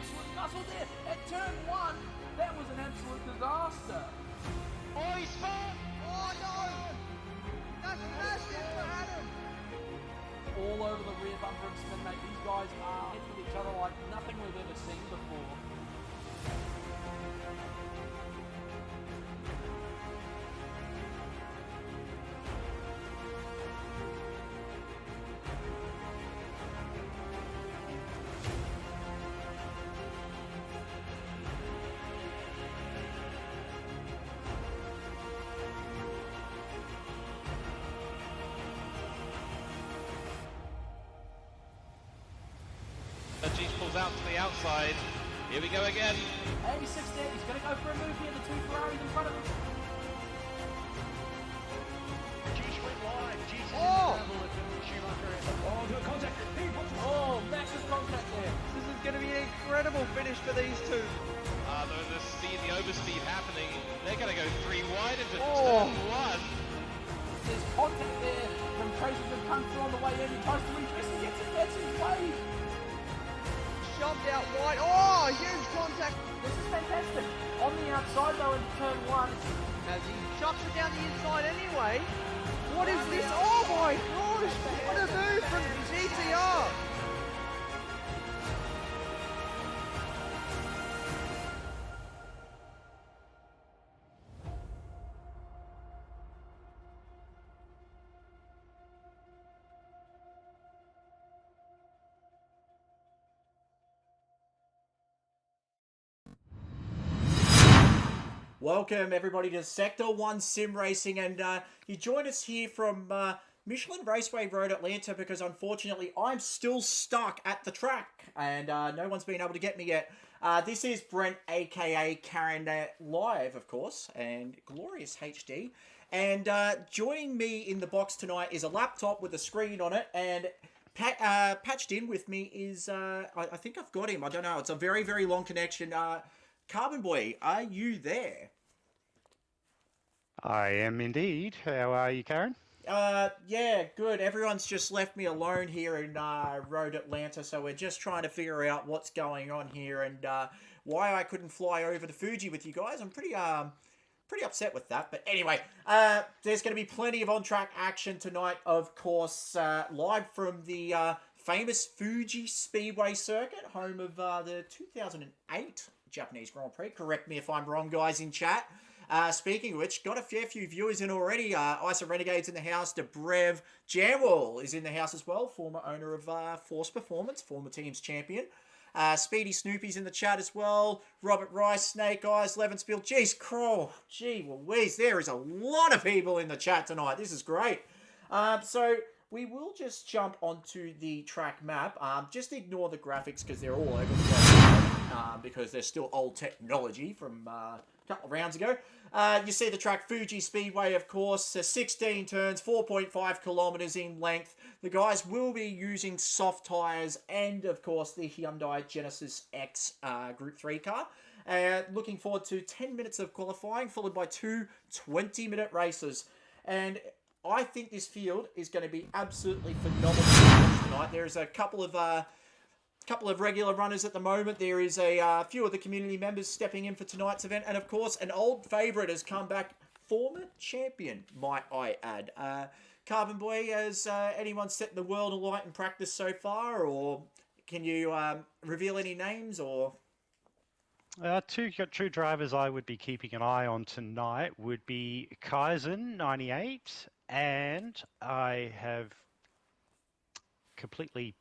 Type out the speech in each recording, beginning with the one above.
absolute guzzle there at turn 1. That was an absolute disaster. Oh, he's far! Oh no! That's massive for Adam! All over the rear bumper of Spin, mate. These guys are hit with each other like nothing we've ever seen before. G pulls out to the outside. Here we go again. AEST, he's going to go for a move here. The two Ferraris in front of him. G went wide. G's in Oh! trouble at Schumacher. Oh, to a contact. Oh, massive contact there. This is going to be an incredible finish for these two. The overspeed happening. They're going to go 3 wide into Oh. turn 1. There's contact there from Tracy McCunter on the way in. He tries to retwist and gets his way. Shoved out wide. Oh, huge contact. This is fantastic. On the outside though in turn 1. As he shoves it down the inside anyway. What is this? Oh my gosh! What a move from GTR! Welcome everybody to Sector 1 Sim Racing, and you join us here from Michelin Raceway Road, Atlanta, because unfortunately I'm still stuck at the track and no one's been able to get me yet. This is Brent, aka Karen, live of course, and Glorious HD, and joining me in the box tonight is a laptop with a screen on it, and patched in with me is, I think I've got him, I don't know, it's a very, very long connection. Carbon Boy, are you there? I am indeed. How are you, Karen? Yeah, good. Everyone's just left me alone here in Road Atlanta, so we're just trying to figure out what's going on here and why I couldn't fly over to Fuji with you guys. I'm pretty upset with that. But anyway, there's going to be plenty of on-track action tonight, of course, live from the famous Fuji Speedway circuit, home of the 2008 Japanese Grand Prix. Correct me if I'm wrong, guys, in chat. Speaking of which, got a fair few viewers in already. ISA Renegades in the house. Debrev Jamwell is in the house as well. Former owner of Force Performance, former team's champion. Speedy Snoopy's in the chat as well. Robert Rice, Snake Eyes, Levenspiel. Jeez, Crow. Gee Louise, there is a lot of people in the chat tonight. This is great. So we will just jump onto the track map. Just ignore the graphics because they're all over the place. Because they're still old technology from a couple of rounds ago. You see the track Fuji Speedway, of course, 16 turns, 4.5 kilometers in length. The guys will be using soft tires and, of course, the Hyundai Genesis X Group 3 car. Looking forward to 10 minutes of qualifying, followed by 2 20-minute races. And I think this field is going to be absolutely phenomenal tonight. There's a couple of regular runners at the moment. There is a few of the community members stepping in for tonight's event. And, of course, an old favourite has come back. Former champion, might I add. Carbon Boy, has anyone set the world alight in practice so far? Or can you reveal any names? Or Two drivers I would be keeping an eye on tonight would be Kaizen 98, and I have completely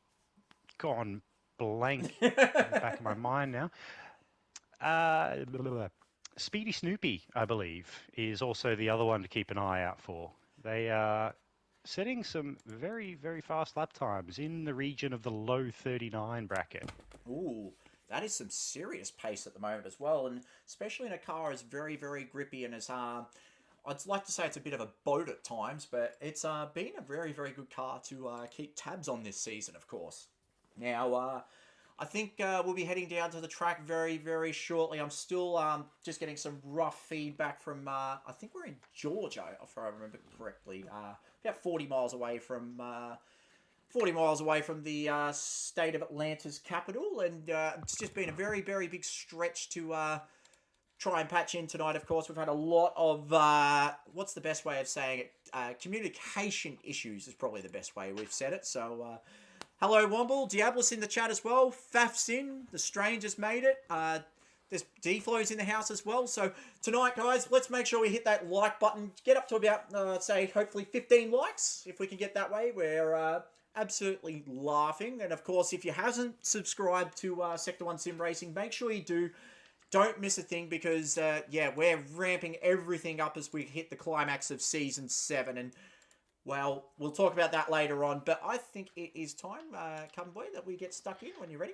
gone blank in the back of my mind now. Speedy Snoopy, I believe, is also the other one to keep an eye out for. They are setting some very, very fast lap times in the region of the low 39 bracket. ooh, that is some serious pace at the moment as well, and especially in a car as very, very grippy and as I'd like to say it's a bit of a boat at times, but it's been a very, very good car to keep tabs on this season, of course. Now, I think we'll be heading down to the track very, very shortly. I'm still just getting some rough feedback from, I think we're in Georgia, if I remember correctly. About 40 miles away from 40 miles away from the state of Atlanta's capital, and it's just been a very, very big stretch to try and patch in tonight. Of course, we've had a lot of, what's the best way of saying it? Communication issues is probably the best way we've said it. So, hello, Womble. Diablos in the chat as well. Faf's in. The Stranger's made it. There's D-Flow's in the house as well. So, tonight, guys, let's make sure we hit that like button. Get up to about, say, hopefully 15 likes. If we can get that way, we're absolutely laughing. And, of course, if you haven't subscribed to Sector 1 Sim Racing, make sure you do. Don't miss a thing because, yeah, we're ramping everything up as we hit the climax of Season 7. And, well, we'll talk about that later on. But I think it is time, Carbon Boy, that we get stuck in when you're ready.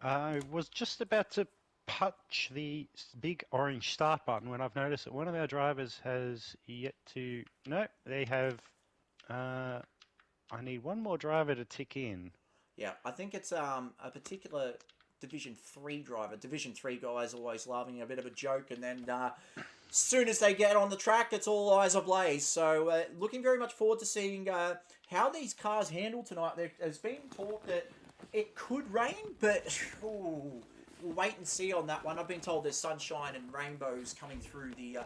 I was just about to punch the big orange start button when I've noticed that one of our drivers has yet to... No, they have... I need one more driver to tick in. Yeah, I think it's a particular... Division 3 driver. Division 3 guys always loving a bit of a joke, and then as soon as they get on the track, it's all eyes ablaze. So looking very much forward to seeing how these cars handle tonight. There's been talk that it could rain, but we'll wait and see on that one. I've been told there's sunshine and rainbows coming through the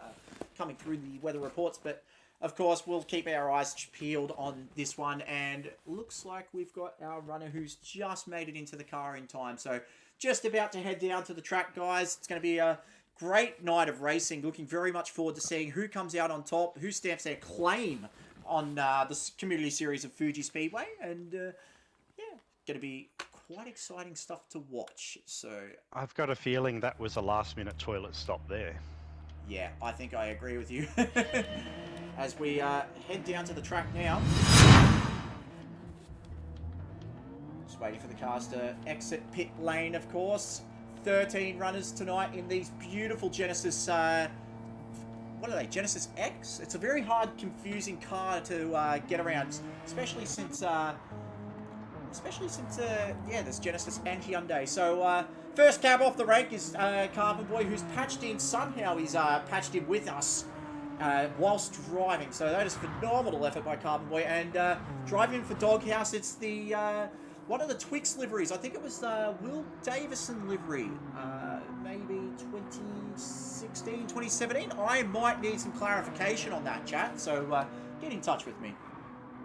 weather reports, but of course we'll keep our eyes peeled on this one. And looks like we've got our runner who's just made it into the car in time. So just about to head down to the track, guys. It's going to be a great night of racing. Looking very much forward to seeing who comes out on top, who stamps their claim on the Community Series of Fuji Speedway. And, yeah, going to be quite exciting stuff to watch. So I've got a feeling that was a last-minute toilet stop there. Yeah, I think I agree with you. As we head down to the track now. Waiting for the cars to exit pit lane, of course. 13 runners tonight in these beautiful Genesis, what are they, Genesis X? It's a very hard, confusing car to get around, especially since, yeah, there's Genesis and Hyundai. So, first cab off the rank is Carbon Boy, who's patched in, somehow he's patched in with us whilst driving. So that is phenomenal effort by Carbon Boy. And driving for Doghouse, it's the... one of the Twix liveries. I think it was the Will Davison livery. Maybe 2016, 2017. I might need some clarification on that, chat. So get in touch with me.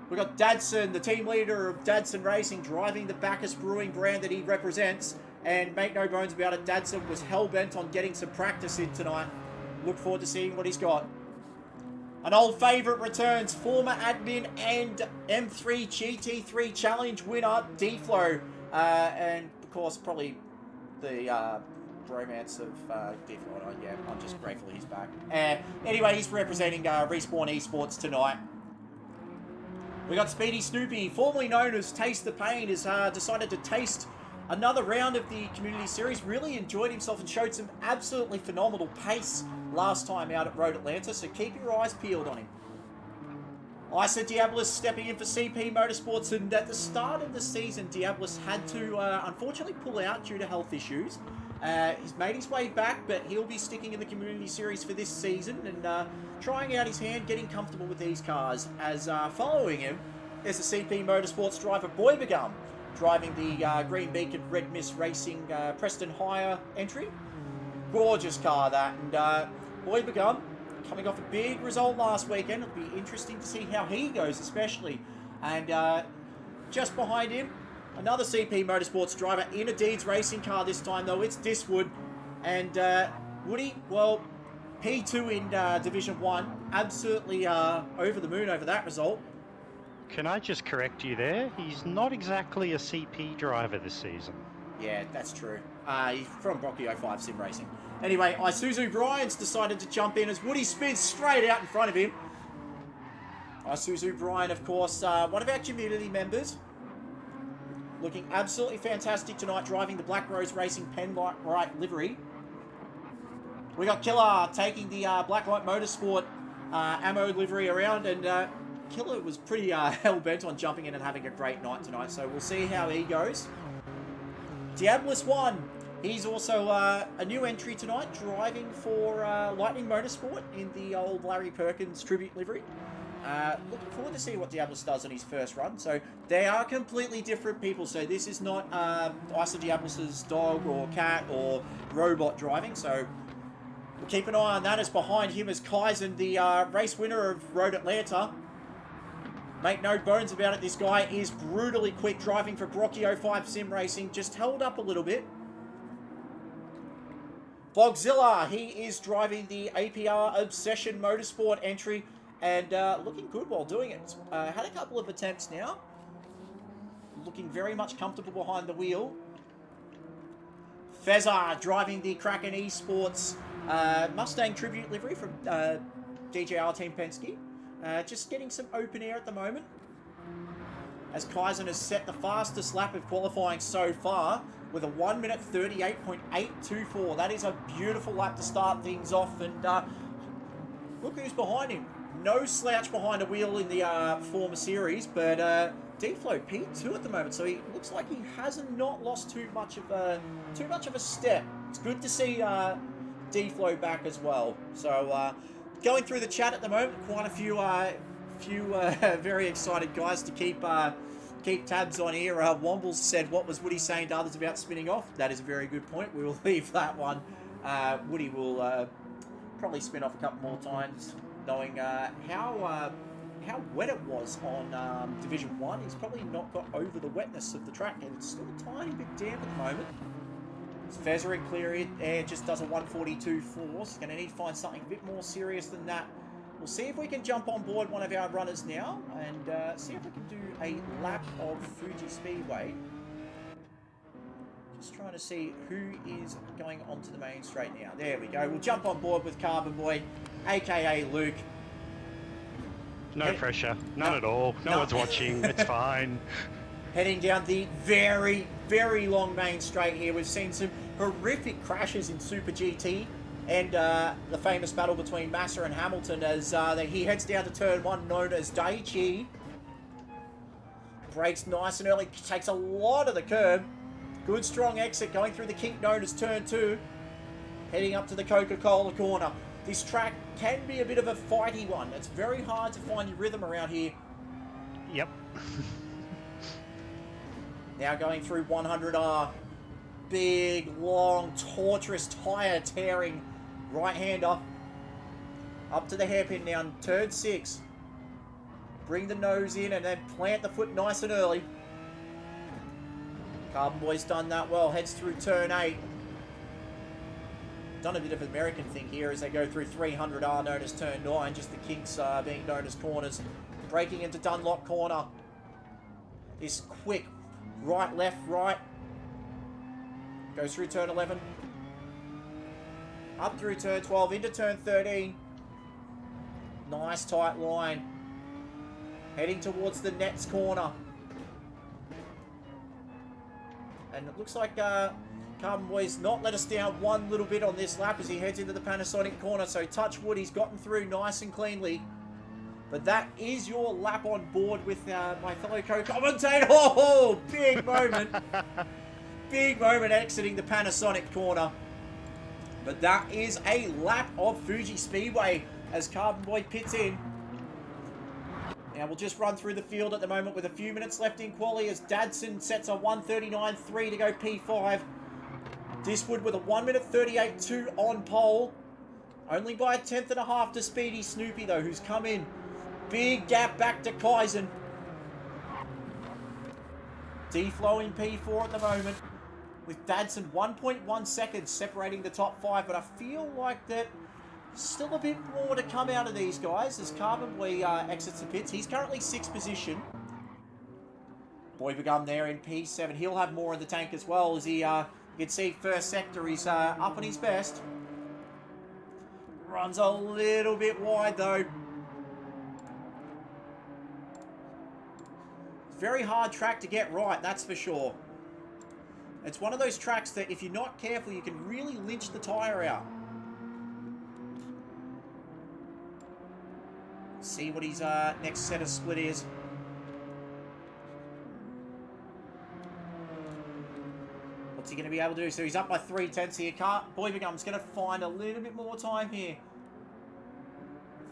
We've got Dadson, the team leader of Dadson Racing, driving the Bacchus Brewing brand that he represents. And make no bones about it, Dadson was hell-bent on getting some practice in tonight. Look forward to seeing what he's got. An old favourite returns, former admin and M3 GT3 challenge winner, D-Flow. And, of course, probably the bromance of D-Flow. Yeah, I'm just grateful he's back. Anyway, he's representing Respawn Esports tonight. We got Speedy Snoopy, formerly known as Taste the Pain, has decided to taste another round of the Community Series. Really enjoyed himself and showed some absolutely phenomenal pace last time out at Road Atlanta, so keep your eyes peeled on him. Isa Diablos stepping in for CP Motorsports, and at the start of the season, Diablos had to unfortunately pull out due to health issues. He's made his way back, but he'll be sticking in the Community Series for this season and trying out his hand, getting comfortable with these cars. As following him is the CP Motorsports driver Boybegum, driving the Green Beacon Red Mist Racing Preston Hire entry. Gorgeous car, that. And Boybegum, coming off a big result last weekend. It'll be interesting to see how he goes, especially. And just behind him, another CP Motorsports driver in a Deeds Racing car this time, though. It's Diswood. And Woody, well, P2 in Division 1. Absolutely over the moon over that result. Can I just correct you there? He's not exactly a CP driver this season. Yeah, that's true. He's from Brocky 05 Sim Racing. Anyway, Isuzu Bryant's decided to jump in as Woody spins straight out in front of him. Isuzu Bryant, of course, one of our community members. Looking absolutely fantastic tonight, driving the Black Rose Racing Penlight livery. We got Killer taking the Blacklight Motorsport ammo livery around, and Killer was pretty hell-bent on jumping in and having a great night tonight, so we'll see how he goes. Diablos 1. He's also a new entry tonight, driving for Lightning Motorsport in the old Larry Perkins tribute livery. Looking forward to see what Diablos does on his first run. So they are completely different people. So this is not Isa Diablos' dog or cat or robot driving. So we'll keep an eye on that. As behind him is Kaizen, the race winner of Road Atlanta. Make no bones about it, this guy is brutally quick, driving for Brocky 05 Sim Racing. Just held up a little bit. Bogzilla, he is driving the APR Obsession Motorsport entry and looking good while doing it. Had a couple of attempts now. Looking very much comfortable behind the wheel. Fezza driving the Kraken Esports Mustang Tribute livery from DJR Team Penske. Just getting some open air at the moment. As Kaizen has set the fastest lap of qualifying so far with a 1 minute 38.824. That is a beautiful lap to start things off. And look who's behind him. No slouch behind a wheel in the former series, but D-Flow P2 at the moment. So he looks like he hasn't not lost too much of a step. It's good to see D-Flow back as well. So going through the chat at the moment, quite a few very excited guys to keep tabs on here. Wombles said, what was Woody saying to others about spinning off? That is a very good point. We will leave that one. Woody will probably spin off a couple more times, knowing how wet it was on Division 1. He's probably not got over the wetness of the track, and it's still a tiny bit damp at the moment. Fezzer in clear air just does a 142.4. He's going to need to find something a bit more serious than that. We'll see if we can jump on board one of our runners now and see if we can do a lap of Fuji Speedway. Just trying to see who is going onto the main straight now. There we go. We'll jump on board with Carbon Boy, aka Luke. No pressure. None at all. No one's watching. It's fine. Heading down the very, very long main straight here. We've seen some horrific crashes in Super GT and the famous battle between Massa and Hamilton as he heads down to turn 1, known as Daichi. Brakes nice and early, takes a lot of the curb. Good strong exit going through the kink known as turn 2. Heading up to the Coca-Cola corner. This track can be a bit of a fighty one. It's very hard to find your rhythm around here. Yep. Now going through 100R. Big, long, torturous, tire-tearing right-hander. Up to the hairpin now, turn 6. Bring the nose in and then plant the foot nice and early. Carbon Boy's done that well. Heads through turn 8. Done a bit of an American thing here as they go through 300R, known as turn 9. Just the kinks being known as corners. Breaking into Dunlop corner. This quick right, left, right. Goes through turn 11. Up through turn 12, into turn 13. Nice tight line. Heading towards the Nets corner. And it looks like Carbon Boy's not let us down one little bit on this lap as he heads into the Panasonic corner. So touch wood, he's gotten through nice and cleanly. But that is your lap on board with my fellow co-commentator. Oh, big moment. Big moment exiting the Panasonic corner. But that is a lap of Fuji Speedway as Carbon Boy pits in. Now we'll just run through the field at the moment with a few minutes left in quali as Dadson sets a 1:39.3 to go P5. Diswood with a 1 minute 38.2 on pole. Only by a 10th.5 to Speedy Snoopy though, who's come in. Big gap back to Kaizen. D-Flow in P4 at the moment. With Dadson 1.1 seconds separating the top 5. But I feel like that still a bit more to come out of these guys as Carbon Boy exits the pits. He's currently 6th position. Boy Begum there in P7. He'll have more in the tank as well as he, you can see first sector, he's up on his best. Runs a little bit wide though. Very hard track to get right, that's for sure. It's one of those tracks that if you're not careful, you can really lynch the tyre out. See what his next set of split is. What's he going to be able to do? So he's up by 3/10 here. Boy Begum's going to find a little bit more time here.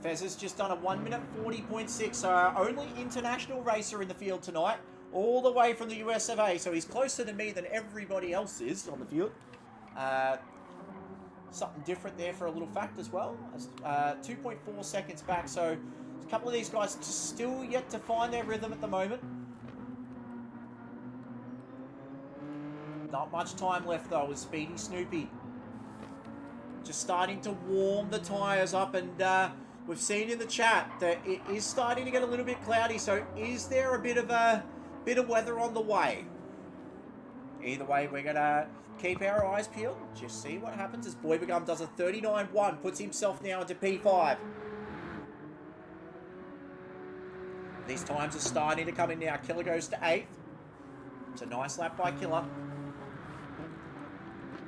Fez has just done a 1 minute 40.6. Only international racer in the field tonight, all the way from the US of A. So he's closer to me than everybody else is on the field. Something different there for a little fact as well. 2.4 seconds back. So a couple of these guys just still yet to find their rhythm at the moment. Not much time left though with Speedy Snoopy. Just starting to warm the tyres up, and we've seen in the chat that it is starting to get a little bit cloudy. So is there a bit of weather on the way? Either way, we're gonna keep our eyes peeled. Just see what happens as Boybegum does a 39.1, puts himself now into P5. These times are starting to come in now. Killer goes to 8th. It's a nice lap by Killer.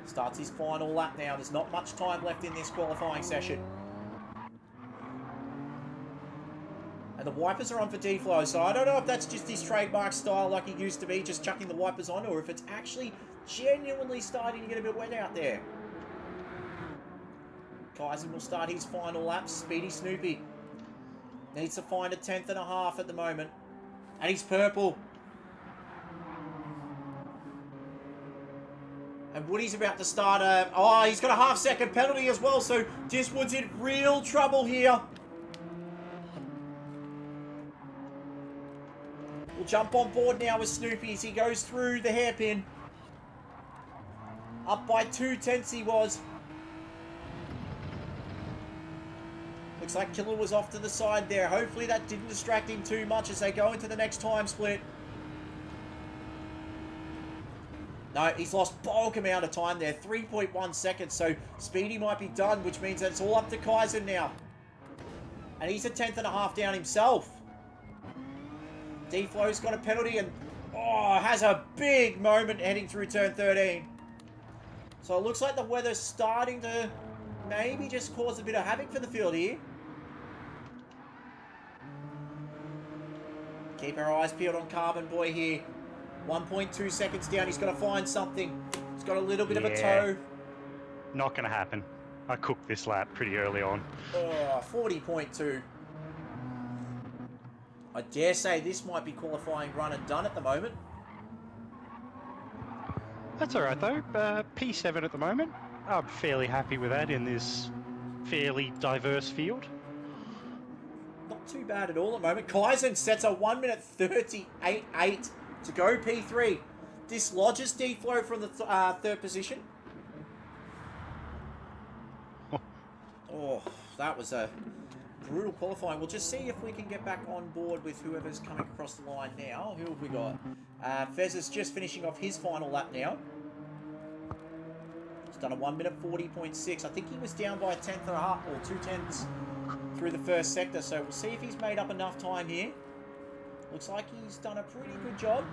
Starts his final lap now. There's not much time left in this qualifying session. And the wipers are on for D-Flow, so I don't know if that's just his trademark style like he used to be, just chucking the wipers on, or if it's actually genuinely starting to get a bit wet out there. Kaizen will start his final lap. Speedy Snoopy needs to find a 10th and a half at the moment. And he's purple. And Woody's about to start a... Oh, he's got a half-second penalty as well, so Diswood's in real trouble here. We'll jump on board now with Snoopy as he goes through the hairpin. Up by 2/10 he was. Looks like Killer was off to the side there. Hopefully that didn't distract him too much as they go into the next time split. No, he's lost bulk amount of time there. 3.1 seconds. So Speedy might be done, which means that it's all up to Kaizen now. And he's a 10th and a half down himself. D-Flow's got a penalty and has a big moment heading through turn 13. So it looks like the weather's starting to maybe just cause a bit of havoc for the field here. Keep our eyes peeled on Carbon Boy here. 1.2 seconds down. He's got to find something. He's got a little bit of a toe. Not going to happen. I cooked this lap pretty early on. 40.2. I dare say this might be qualifying run and done at the moment. That's all right, though. P7 at the moment. I'm fairly happy with that in this fairly diverse field. Not too bad at all at the moment. Kaizen sets a 1 minute 38.8 to go P3. Dislodges D-Flow from the third position. Oh, that was a brutal qualifying. We'll just see if we can get back on board with whoever's coming across the line now. Who have we got? Fez is just finishing off his final lap now. He's done a 1 minute 40.6. I think he was down by a 10th and a half, or 2/10 through the first sector. So we'll see if he's made up enough time here. Looks like he's done a pretty good job.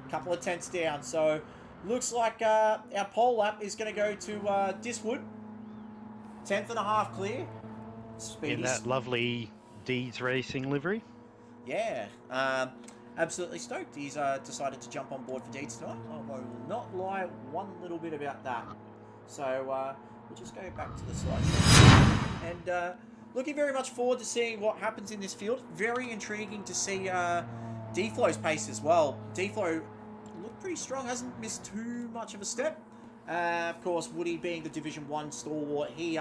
Couple of tenths down. So looks like our pole lap is going to go to Diswood. 10th and a half clear. In that lovely Deeds Racing livery. Yeah. Absolutely stoked. He's decided to jump on board for Deeds tonight. I will not lie one little bit about that. So we'll just go back to the slideshow. And looking very much forward to seeing what happens in this field. Very intriguing to see D-Flow's pace as well. D-Flow looked pretty strong, hasn't missed too much of a step. Of course, Woody being the Division 1 stalwart, he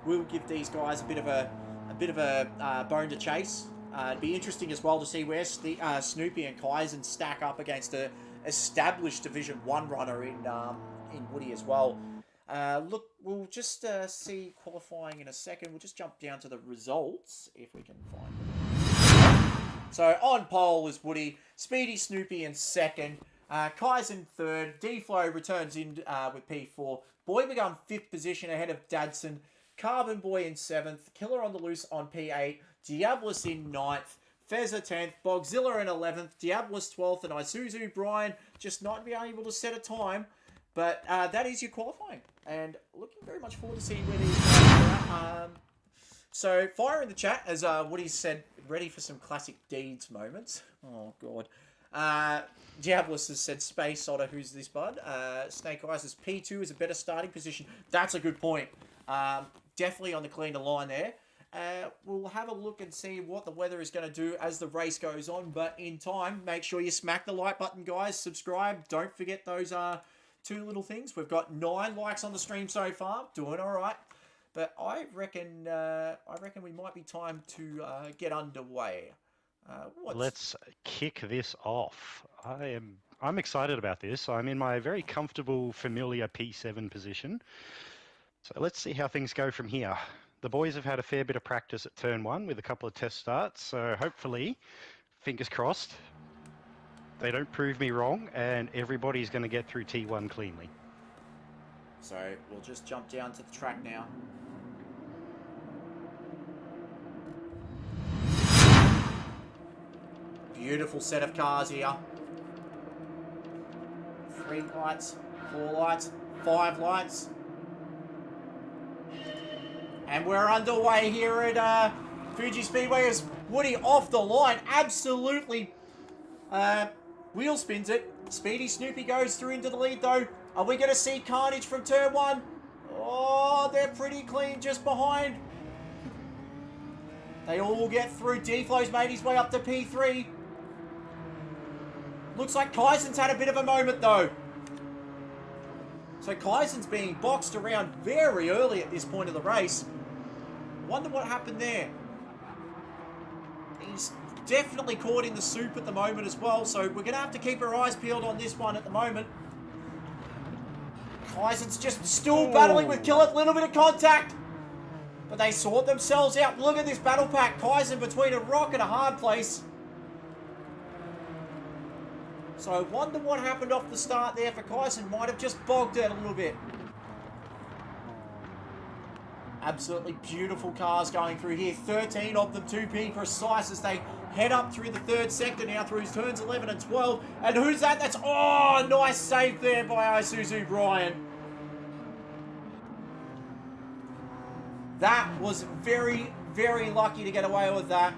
will give these guys a bit of a bone to chase. It'd be interesting as well to see where Snoopy and Kaizen stack up against a established Division 1 runner in Woody as well. Look, we'll just see qualifying in a second. We'll just jump down to the results if we can find them. So on pole is Woody, Speedy Snoopy in second, Kaizen third, D-Flow returns in with P4, Boybegum 5th position ahead of Dadson, Carbon Boy in 7th, Killer on the Loose on P8, Diabolus in 9th, Fezza 10th, Bogzilla in 11th, Diabolus 12th, and Isuzu Brian just not being able to set a time. But that is your qualifying. And looking very much forward to seeing where these guys are at. So fire in the chat, as Woody said, ready for some classic Deeds moments. Oh, God. Diabolus has said, Space Otter, who's this bud? Snake Eyes says, P2 is a better starting position. That's a good point. Definitely on the cleaner line there. we'll have a look and see what the weather is going to do as the race goes on. But in time, make sure you smack the like button, guys. Subscribe. Don't forget those 2 little things. We've got 9 likes on the stream so far. Doing all right. But I reckon we might be time to get underway. Let's kick this off. I'm excited about this. I'm in my very comfortable, familiar P7 position. So let's see how things go from here. The boys have had a fair bit of practice at turn 1 with a couple of test starts. So hopefully, fingers crossed, they don't prove me wrong and everybody's going to get through T1 cleanly. So we'll just jump down to the track now. Beautiful set of cars here. 3 lights, 4 lights, 5 lights. And we're underway here at Fuji Speedway as Woody off the line. Absolutely wheel spins it. Speedy Snoopy goes through into the lead though. Are we going to see carnage from turn 1? Oh, they're pretty clean just behind. They all get through. D-Flow's made his way up to P3. Looks like Kaisen's had a bit of a moment though. So Kaisen's being boxed around very early at this point of the race. Wonder what happened there. He's definitely caught in the soup at the moment as well, so we're going to have to keep our eyes peeled on this one at the moment. Kaisen's just still battling with Killer, little bit of contact. But they sort themselves out. Look at this battle pack. Kaisen between a rock and a hard place. So I wonder what happened off the start there for Kaisen. Might have just bogged it a little bit. Absolutely beautiful cars going through here. 13 of them to be precise as they head up through the 3rd sector now through turns 11 and 12. And who's that? That's, oh, nice save there by Isuzu Brian. That was very, very lucky to get away with that.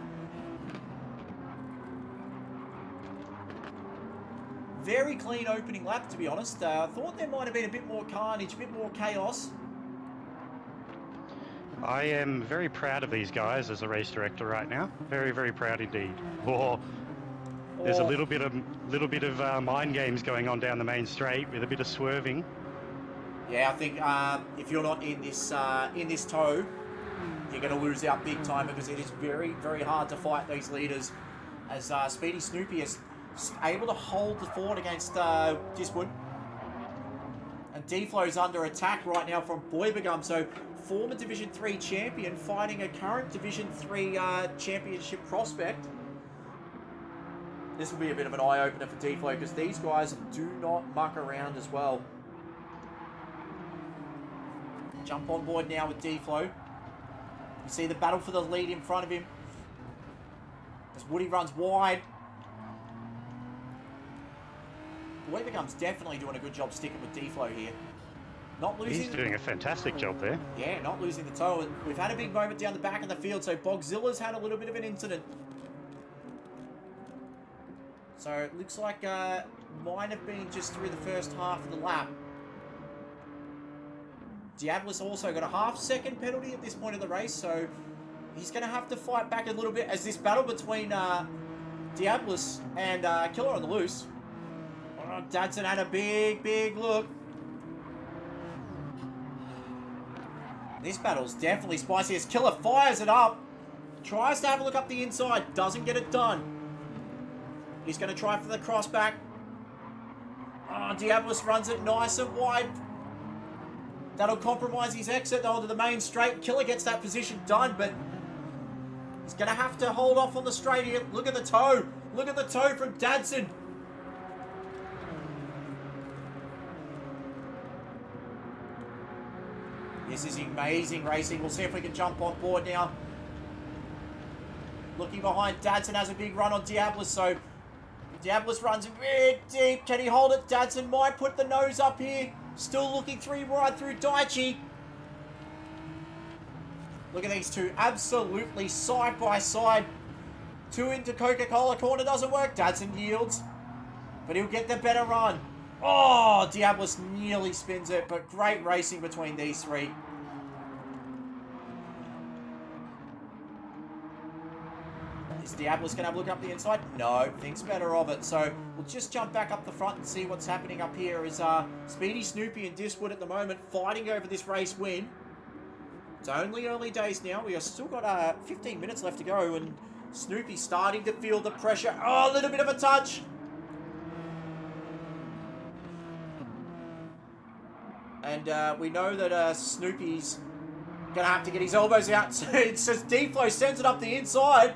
Very clean opening lap, to be honest. Thought there might have been a bit more carnage, a bit more chaos. I am very proud of these guys as a race director right now. Very, very proud indeed. There's a little bit of mind games going on down the main straight with a bit of swerving. Yeah, I think if you're not in this tow, you're going to lose out big time because it is very, very hard to fight these leaders. As Speedy Snoopy is able to hold the fort against Diswood. And D-Flow's under attack right now from Boybegum. So, former Division 3 champion fighting a current Division 3 championship prospect. This will be a bit of an eye-opener for D-Flow because these guys do not muck around as well. Jump on board now with D-Flow. You see the battle for the lead in front of him. As Woody runs wide. Boybegum's definitely doing a good job sticking with D-Flow here. Not losing. He's doing a fantastic job there. Yeah, not losing the toe. And we've had a big moment down the back of the field, so Bogzilla's had a little bit of an incident. So it looks like might have been just through the first half of the lap. Diablo's also got a half-second penalty at this point of the race, so he's going to have to fight back a little bit as this battle between Diablos and Killer on the loose. Oh, Dadson had a big, big look. This battle's definitely spicy as Killer fires it up. Tries to have a look up the inside. Doesn't get it done. He's going to try for the crossback. Oh, Diablos runs it nice and wide. That'll compromise his exit onto the main straight. Killer gets that position done, but he's going to have to hold off on the straight here. Look at the toe. Look at the toe from Dadson. This is amazing racing. We'll see if we can jump on board now. Looking behind, Dadson has a big run on Diablos, so Diablos runs very deep. Can he hold it? Dadson might put the nose up here. Still looking three wide through Daichi. Look at these two absolutely side by side. Two into Coca-Cola corner doesn't work. Dadson yields, but he'll get the better run. Oh, Diablos nearly spins it, but great racing between these three. Is Diablo's going to have a look up the inside? No, thinks better of it. So we'll just jump back up the front and see what's happening up here. Is Speedy, Snoopy and Diswood at the moment fighting over this race win. It's only early days now. We have still got 15 minutes left to go, and Snoopy starting to feel the pressure. Oh, a little bit of a touch. And we know that Snoopy's going to have to get his elbows out. So it says D-Flow sends it up the inside.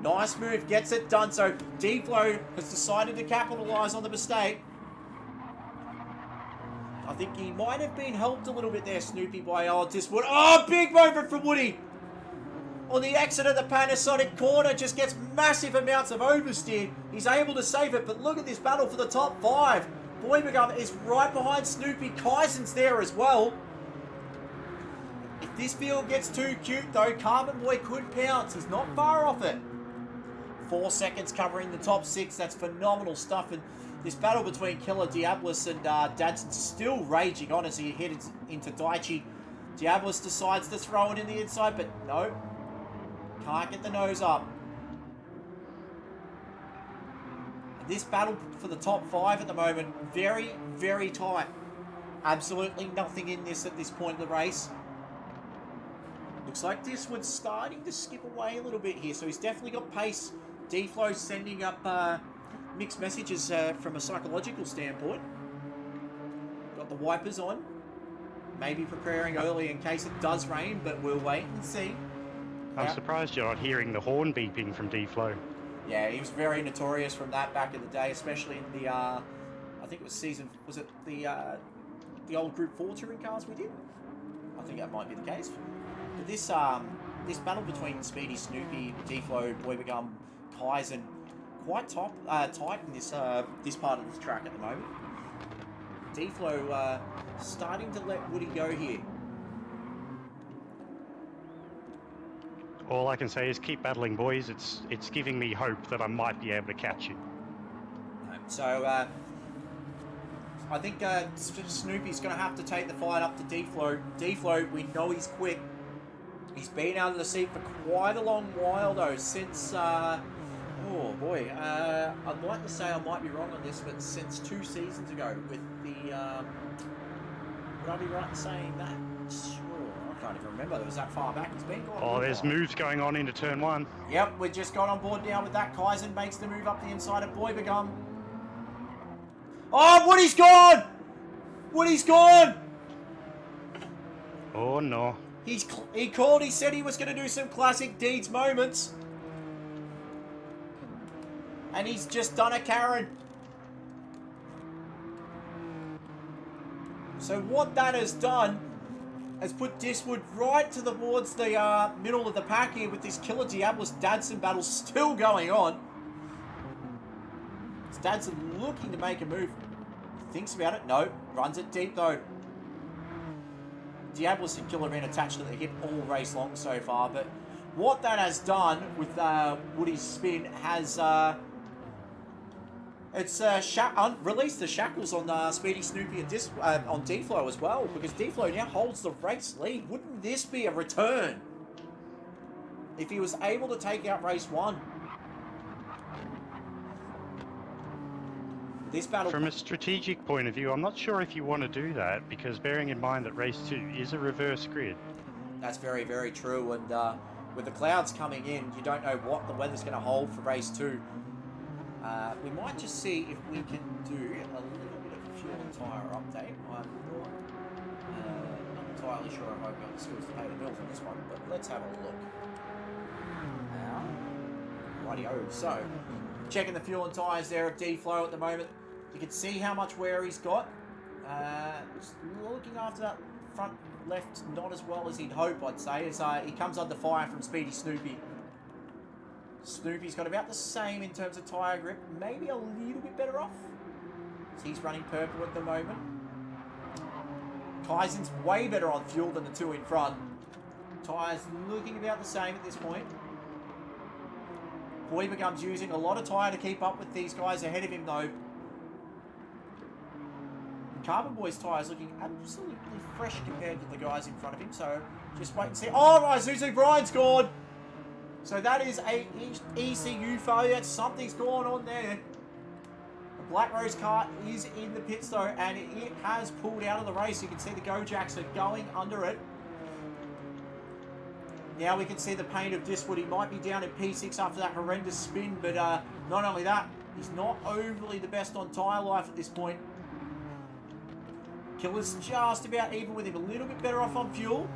Nice move, gets it done. So D-Flow has decided to capitalise on the mistake. I think he might have been helped a little bit there, Snoopy, by Diswood. Oh, big moment from Woody. On the exit of the Panasonic corner, just gets massive amounts of oversteer. He's able to save it, but look at this battle for the top 5. Boybegum is right behind Snoopy. Kaizen's there as well. If this field gets too cute, though, Carbon Boy could pounce. He's not far off it. 4 seconds covering the top 6. That's phenomenal stuff. And this battle between Killer Diablos and Dadson still raging on as he heads into Daichi. Diablos decides to throw it in the inside, but no. Can't get the nose up. And this battle for the top 5 at the moment, very, very tight. Absolutely nothing in this at this point in the race. Looks like Diswood's starting to skip away a little bit here, so he's definitely got pace. D-Flow sending up mixed messages from a psychological standpoint. Got the wipers on. Maybe preparing early in case it does rain, but we'll wait and see. I'm surprised you're not hearing the horn beeping from D-Flow. Yeah, he was very notorious from that back in the day, especially in the, I think it was was it the old Group 4 touring cars we did? I think that might be the case. But this battle between Speedy, Snoopy, D-Flow, Boybegum, Kaizen, quite tight in this part of the track at the moment. D-Flow starting to let Woody go here. All I can say is keep battling, boys. It's giving me hope that I might be able to catch you. So I think Snoopy's going to have to take the fight up to D-Flow. D-Flow, we know he's quick. He's been out of the seat for quite a long while, though, since, oh boy, I'd like to say I might be wrong on this, but since 2 seasons ago with the, would I be right in saying that? Sure, I can't even remember, it was that far back. It's been quite a long there's time. moves going on into turn 1. Yep, we've just got on board now with that. Kaizen makes the move up the inside of Boybegum. Oh, Woody's gone! Woody's gone! Oh no. He called, he said he was going to do some classic Deeds moments. And he's just done a Karen. So what that has done has put Diswood right towards the middle of the pack here with this Killer Diablos Dadson battle still going on. It's Dadson looking to make a move. Thinks about it. No. Runs it deep though. Diablos and Killer have been attached to the hip all race long so far, but what that has done with Woody's spin has released the shackles on Speedy, Snoopy and on D-Flow as well, because D-Flow now holds the race lead. Wouldn't this be a return if he was able to take out race 1? This battle... From a strategic point of view, I'm not sure if you want to do that, because bearing in mind that race 2 is a reverse grid. That's very, very true, and with the clouds coming in, you don't know what the weather's going to hold for race 2. We might just see if we can do a little bit of fuel and tyre update. I'm not entirely sure if I've got the skills to pay the bills on this one, but let's have a look. Now, rightio. So, checking the fuel and tyres there of D-Flow at the moment. You can see how much wear he's got. Just looking after that front left not as well as he'd hope, I'd say, as he comes under fire from Speedy Snoopy. Snoopy's got about the same in terms of tyre grip, maybe a little bit better off. So he's running purple at the moment. Kaizen's way better on fuel than the 2 in front. Tyres looking about the same at this point. Boybegum's using a lot of tyre to keep up with these guys ahead of him though. Carbon Boy's tyres looking absolutely fresh compared to the guys in front of him, so just wait and see. Oh, Isuzu Brian's gone! So that is a ECU failure. Something's going on there. The Black Rose car is in the pits though, and it has pulled out of the race. You can see the Go-Jacks are going under it. Now we can see the pain of Diswood. He might be down at P6 after that horrendous spin, but not only that, he's not overly the best on tyre life at this point. Killer's just about even with him, a little bit better off on fuel.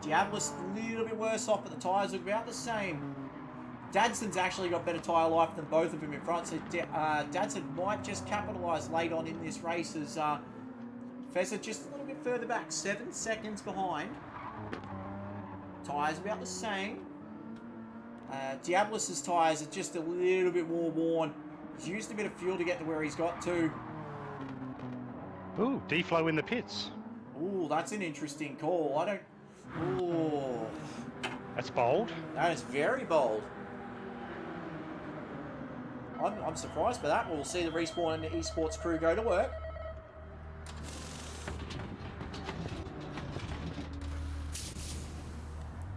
Diablo's a little bit worse off, but the tyres look about the same. Dadson's actually got better tyre life than both of them in front, so Dadson might just capitalise late on in this race as Fezzer just a little bit further back, 7 seconds behind. Tyres about the same. Diablo's tyres are just a little bit more worn. He's used a bit of fuel to get to where he's got to. Ooh, deflow in the pits. Ooh, that's an interesting call. Ooh. That's bold. That is very bold. I'm surprised by that. We'll see the Respawn and the Esports crew go to work.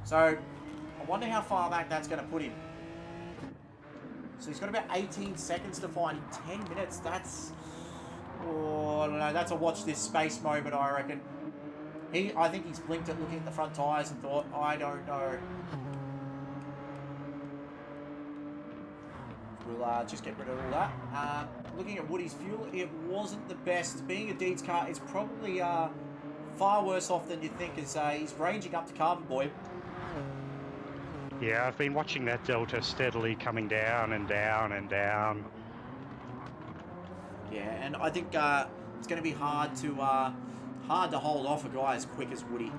So, I wonder how far back that's going to put him. So he's got about 18 seconds to find 10 minutes. That's... Oh, I don't know. That's a watch this space moment, I reckon. I think he's blinked at looking at the front tyres and thought, I don't know. We'll just get rid of all that. Looking at Woody's fuel, it wasn't the best. Being a Deeds car, it's probably far worse off than you think as he's ranging up to Carbon Boy. Yeah, I've been watching that delta steadily coming down and down and down. Yeah, and I think it's going to be hard to hold off a guy as quick as Woody.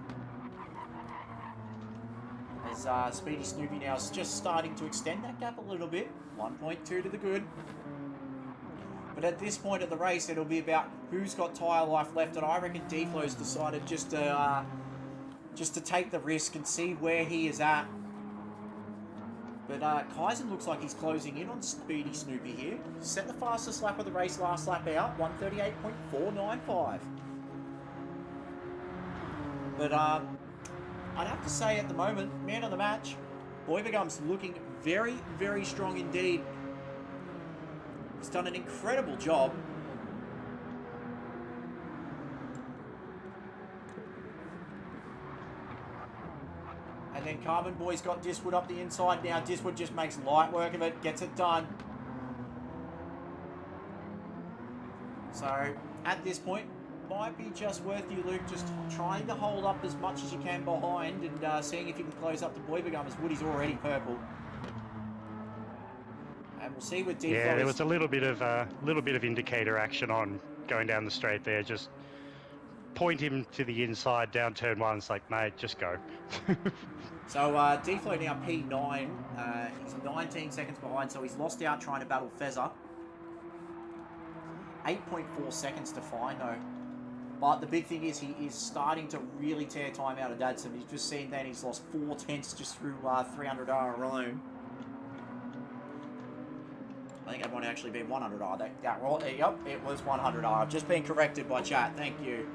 As Speedy Snoopy now is just starting to extend that gap a little bit. 1.2 to the good. But at this point of the race, it'll be about who's got tyre life left, and I reckon Deflow's decided just to take the risk and see where he is at. But Kaizen looks like he's closing in on Speedy Snoopy here. Set the fastest lap of the race last lap out, 1:38.495. But I'd have to say at the moment, man of the match, Boybegum's looking very, very strong indeed. He's done an incredible job. And then Carbon Boy's got Diswood up the inside now. Diswood just makes light work of it, gets it done. So, at this point, might be just worth you, Luke, just trying to hold up as much as you can behind and seeing if you can close up the Boybegum as Woody's already purple. And we'll see what Deflow Yeah, there was a little bit of indicator action on going down the straight there. Just point him to the inside down turn one. It's like, mate, just go. So Deflow now P9. He's 19 seconds behind, so he's lost out trying to battle Fezzer. 8.4 seconds to find though. But the big thing is he is starting to really tear time out of Dadson. He's just seen that he's lost 4 tenths just through 300R alone. I think that might actually be 100R. That right? Yep, it was 100R. I've just been corrected by chat. Thank you.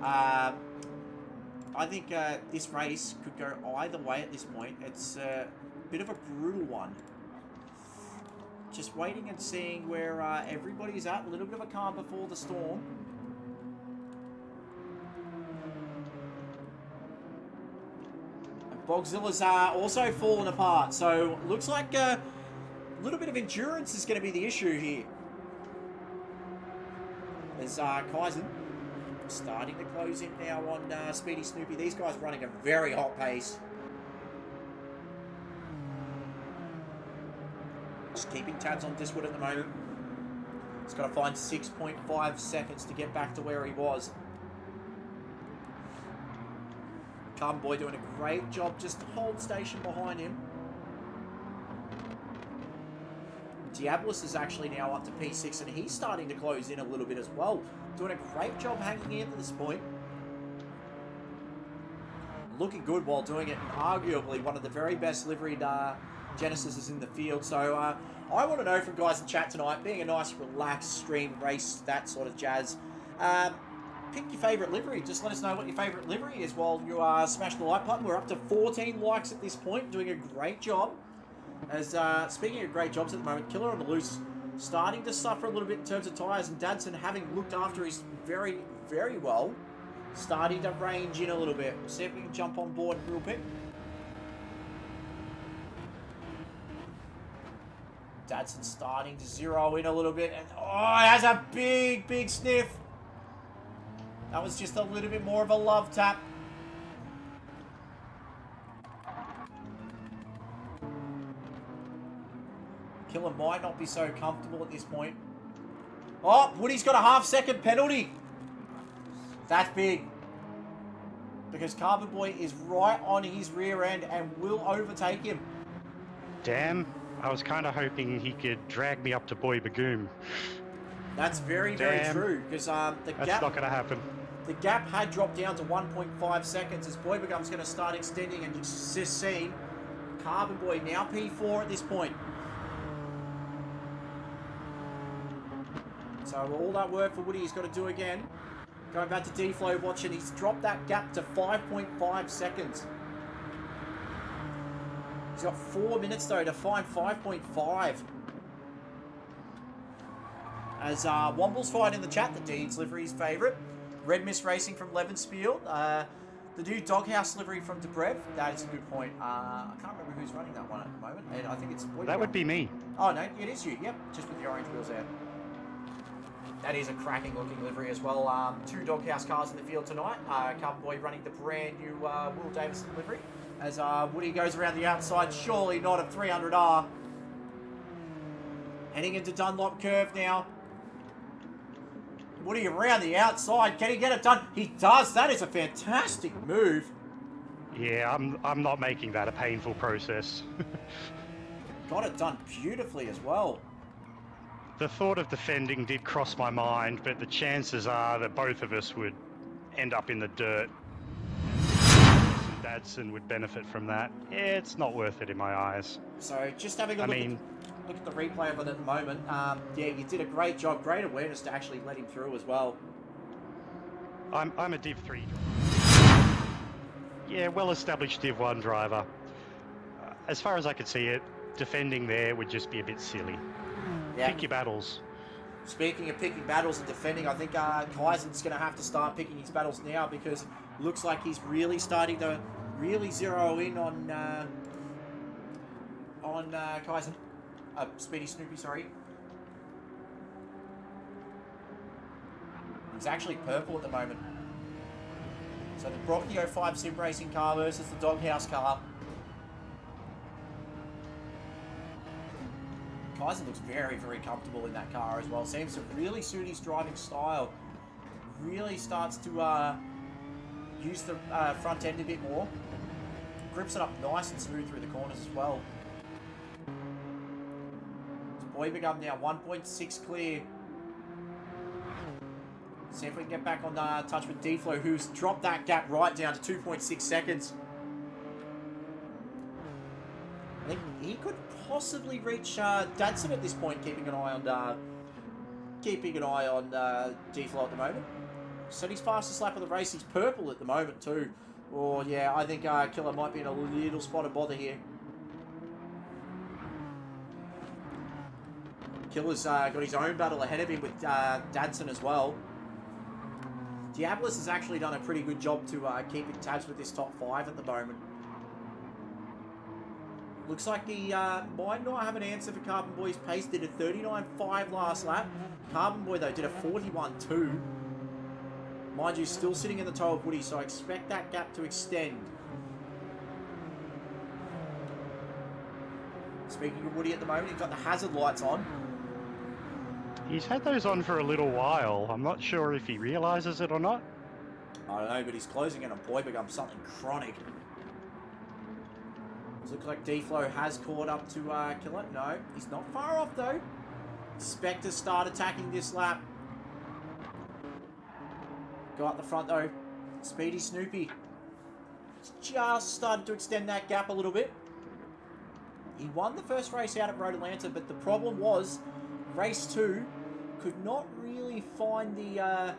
I think this race could go either way at this point. It's a bit of a brutal one. Just waiting and seeing where everybody's at. A little bit of a calm before the storm. And Bogzilla's also fallen apart. So looks like a little bit of endurance is going to be the issue here. There's Kaizen starting to close in now on Speedy Snoopy. These guys running a very hot pace. Just keeping tabs on Diswood at the moment. He's got to find 6.5 seconds to get back to where he was. Carbon Boy doing a great job just to hold station behind him. Diablos is actually now up to P6 and he's starting to close in a little bit as well. Doing a great job hanging in at this point. Looking good while doing it, and arguably one of the very best liveried Genesises in the field. So I want to know from guys in chat tonight, being a nice, relaxed stream, race, that sort of jazz. Pick your favourite livery. Just let us know what your favourite livery is while you smash the like button. We're up to 14 likes at this point, doing a great job. As speaking of great jobs at the moment, Killer on the Loose starting to suffer a little bit in terms of tyres, and Dadson, having looked after his very, very well, starting to range in a little bit. We'll see if we can jump on board real quick. Dadson starting to zero in a little bit, and oh, it has a big, big sniff. That was just a little bit more of a love tap. Killer might not be so comfortable at this point. Oh, Woody's got a half-second penalty. That's big. Because Carbon Boy is right on his rear end and will overtake him. Damn, I was kind of hoping he could drag me up to Boy Bagoom. That's very, very true. Because that's not going to happen. The gap had dropped down to 1.5 seconds as Boy Bagum's going to start extending, and you just see Carbon Boy now P4 at this point. So all that work for Woody he's got to do again. Going back to D-Flow watching, he's dropped that gap to 5.5 seconds. He's got 4 minutes though to find 5.5. As Womble's fight in the chat, the Deeds livery's favourite. Red Mist Racing from Levenspiel. The new Doghouse livery from Debrev. That is a good point. I can't remember who's running that one at the moment. And I think it's Boy. That would be me. Oh no, it is you. Yep, just with the orange wheels there. That is a cracking looking livery as well. 2 Doghouse cars in the field tonight. Carbon Boy running the brand new Will Davison livery. As Woody goes around the outside, surely not a 300R. Heading into Dunlop Curve now. Woody around the outside. Can he get it done? He does. That is a fantastic move. Yeah, I'm not making that a painful process. Got it done beautifully as well. The thought of defending did cross my mind, but the chances are that both of us would end up in the dirt. Dadson would benefit from that. Yeah, it's not worth it in my eyes. So just having a look at the replay of it at the moment. Yeah, you did a great job, great awareness to actually let him through as well. I'm a Div 3 driver. Yeah, well-established Div 1 driver. As far as I could see it, defending there would just be a bit silly. Yeah. Pick your battles. Speaking of picking battles and defending, I think Kaizen's going to have to start picking his battles now, because it looks like he's really starting to really zero in on Kaizen. Speedy Snoopy, sorry. He's actually purple at the moment. So they brought the 05 Sim Racing car versus the Doghouse car. Kaizen looks very, very comfortable in that car as well. Seems to really suit his driving style. Really starts to use the front end a bit more. Grips it up nice and smooth through the corners as well. Boy Begum now 1.6 clear. See if we can get back on touch with D-Flow, who's dropped that gap right down to 2.6 seconds. I think he could possibly reach Dadson at this point, keeping an eye on D-Flow at the moment. Set his fastest lap of the race. He's purple at the moment too. Oh yeah, I think Killer might be in a little spot of bother here. Killer's got his own battle ahead of him with Dadson as well. Diablos has actually done a pretty good job to keep in tabs with this top 5 at the moment. Looks like he might not have an answer for Carbon Boy's pace. Did a 39.5 last lap. Carbon Boy, though, did a 41.2. Mind you, still sitting in the toe of Woody, so I expect that gap to extend. Speaking of Woody at the moment, he's got the hazard lights on. He's had those on for a little while. I'm not sure if he realises it or not. I don't know, but he's closing in on Boy Become something chronic. Looks like D-Flow has caught up to Killer. No, he's not far off though. Expect to start attacking this lap. Go up the front though. Speedy Snoopy. He's just started to extend that gap a little bit. He won the first race out at Road Atlanta, but the problem was race 2 could not really find the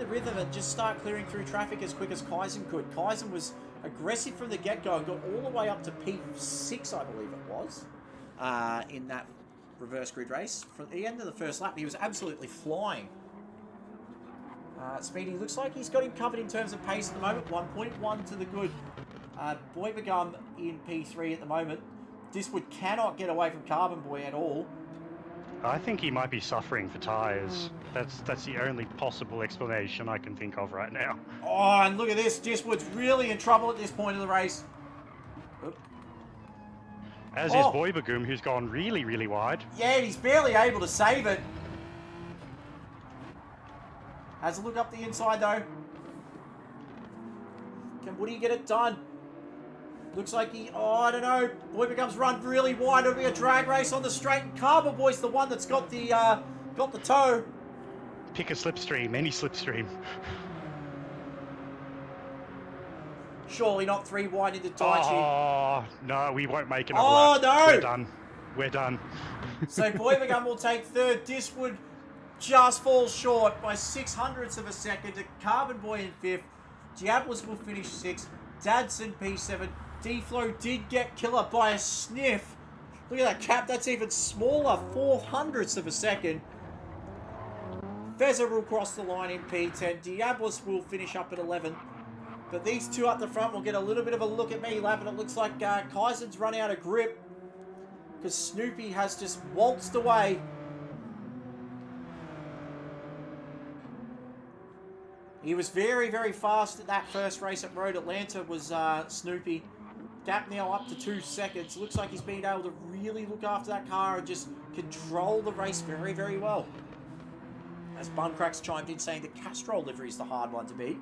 rhythm and just start clearing through traffic as quick as Kaizen could. Kaizen was aggressive from the get-go and got all the way up to P6, I believe it was, in that reverse grid race. From the end of the first lap, he was absolutely flying. Speedy looks like he's got him covered in terms of pace at the moment. 1.1 to the good. Boybagum in P3 at the moment. Diswood cannot get away from Carbon Boy at all. I think he might be suffering for tyres. That's the only possible explanation I can think of right now. Oh, and look at this. Diswood's really in trouble at this point of the race. Oop. As is Boybagum, who's gone really, really wide. Yeah, and he's barely able to save it. Has a look up the inside, though. Can Woody get it done? Looks like he... Oh, I don't know. Boybagum's run really wide. It'll be a drag race on the straight. And Carbon Boy's the one that's got the toe. Pick a slipstream, any slipstream. Surely not 3 wide into Taichi. Oh, no, we won't make another lap. No! We're done. We're done. So Boybagum will take third. Diswood just falls short by 0.06 of a second to Carbon Boy in 5th. Diablos will finish 6th. Dadson P7. D-Flow did get Killer by a sniff. Look at that cap. That's even smaller. 0.04 of a second. Fezzer will cross the line in P10. Diablos will finish up at 11th. But these two up the front will get a little bit of a look at me lap, and it looks like Kaizen's run out of grip because Snoopy has just waltzed away. He was very, very fast at that first race at Road Atlanta, was Snoopy. Gap now up to 2 seconds. Looks like he's been able to really look after that car and just control the race very, very well. As Buncracks chimed in saying the Castrol livery is the hard one to beat.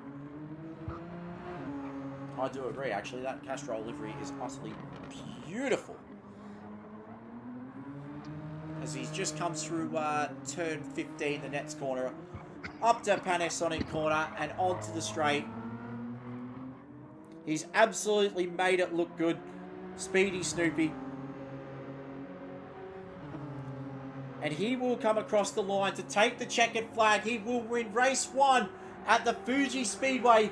I do agree, actually. That Castrol livery is utterly beautiful. As he's just comes through turn 15, the next corner. Up to Panasonic corner and onto the straight. He's absolutely made it look good. Speedy Snoopy. And he will come across the line to take the checkered flag. He will win race 1 at the Fuji Speedway.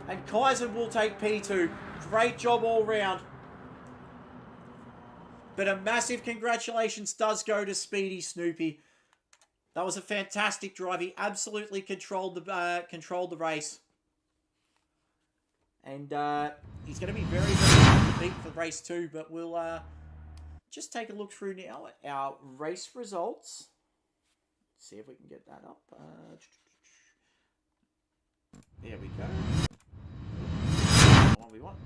And Kaizen will take P2. Great job all round. But a massive congratulations does go to Speedy Snoopy. That was a fantastic drive. He absolutely controlled the race. And he's going to be very, very hard to beat for race 2. But we'll just take a look through now at our race results. See if we can get that up. There we go. What we want.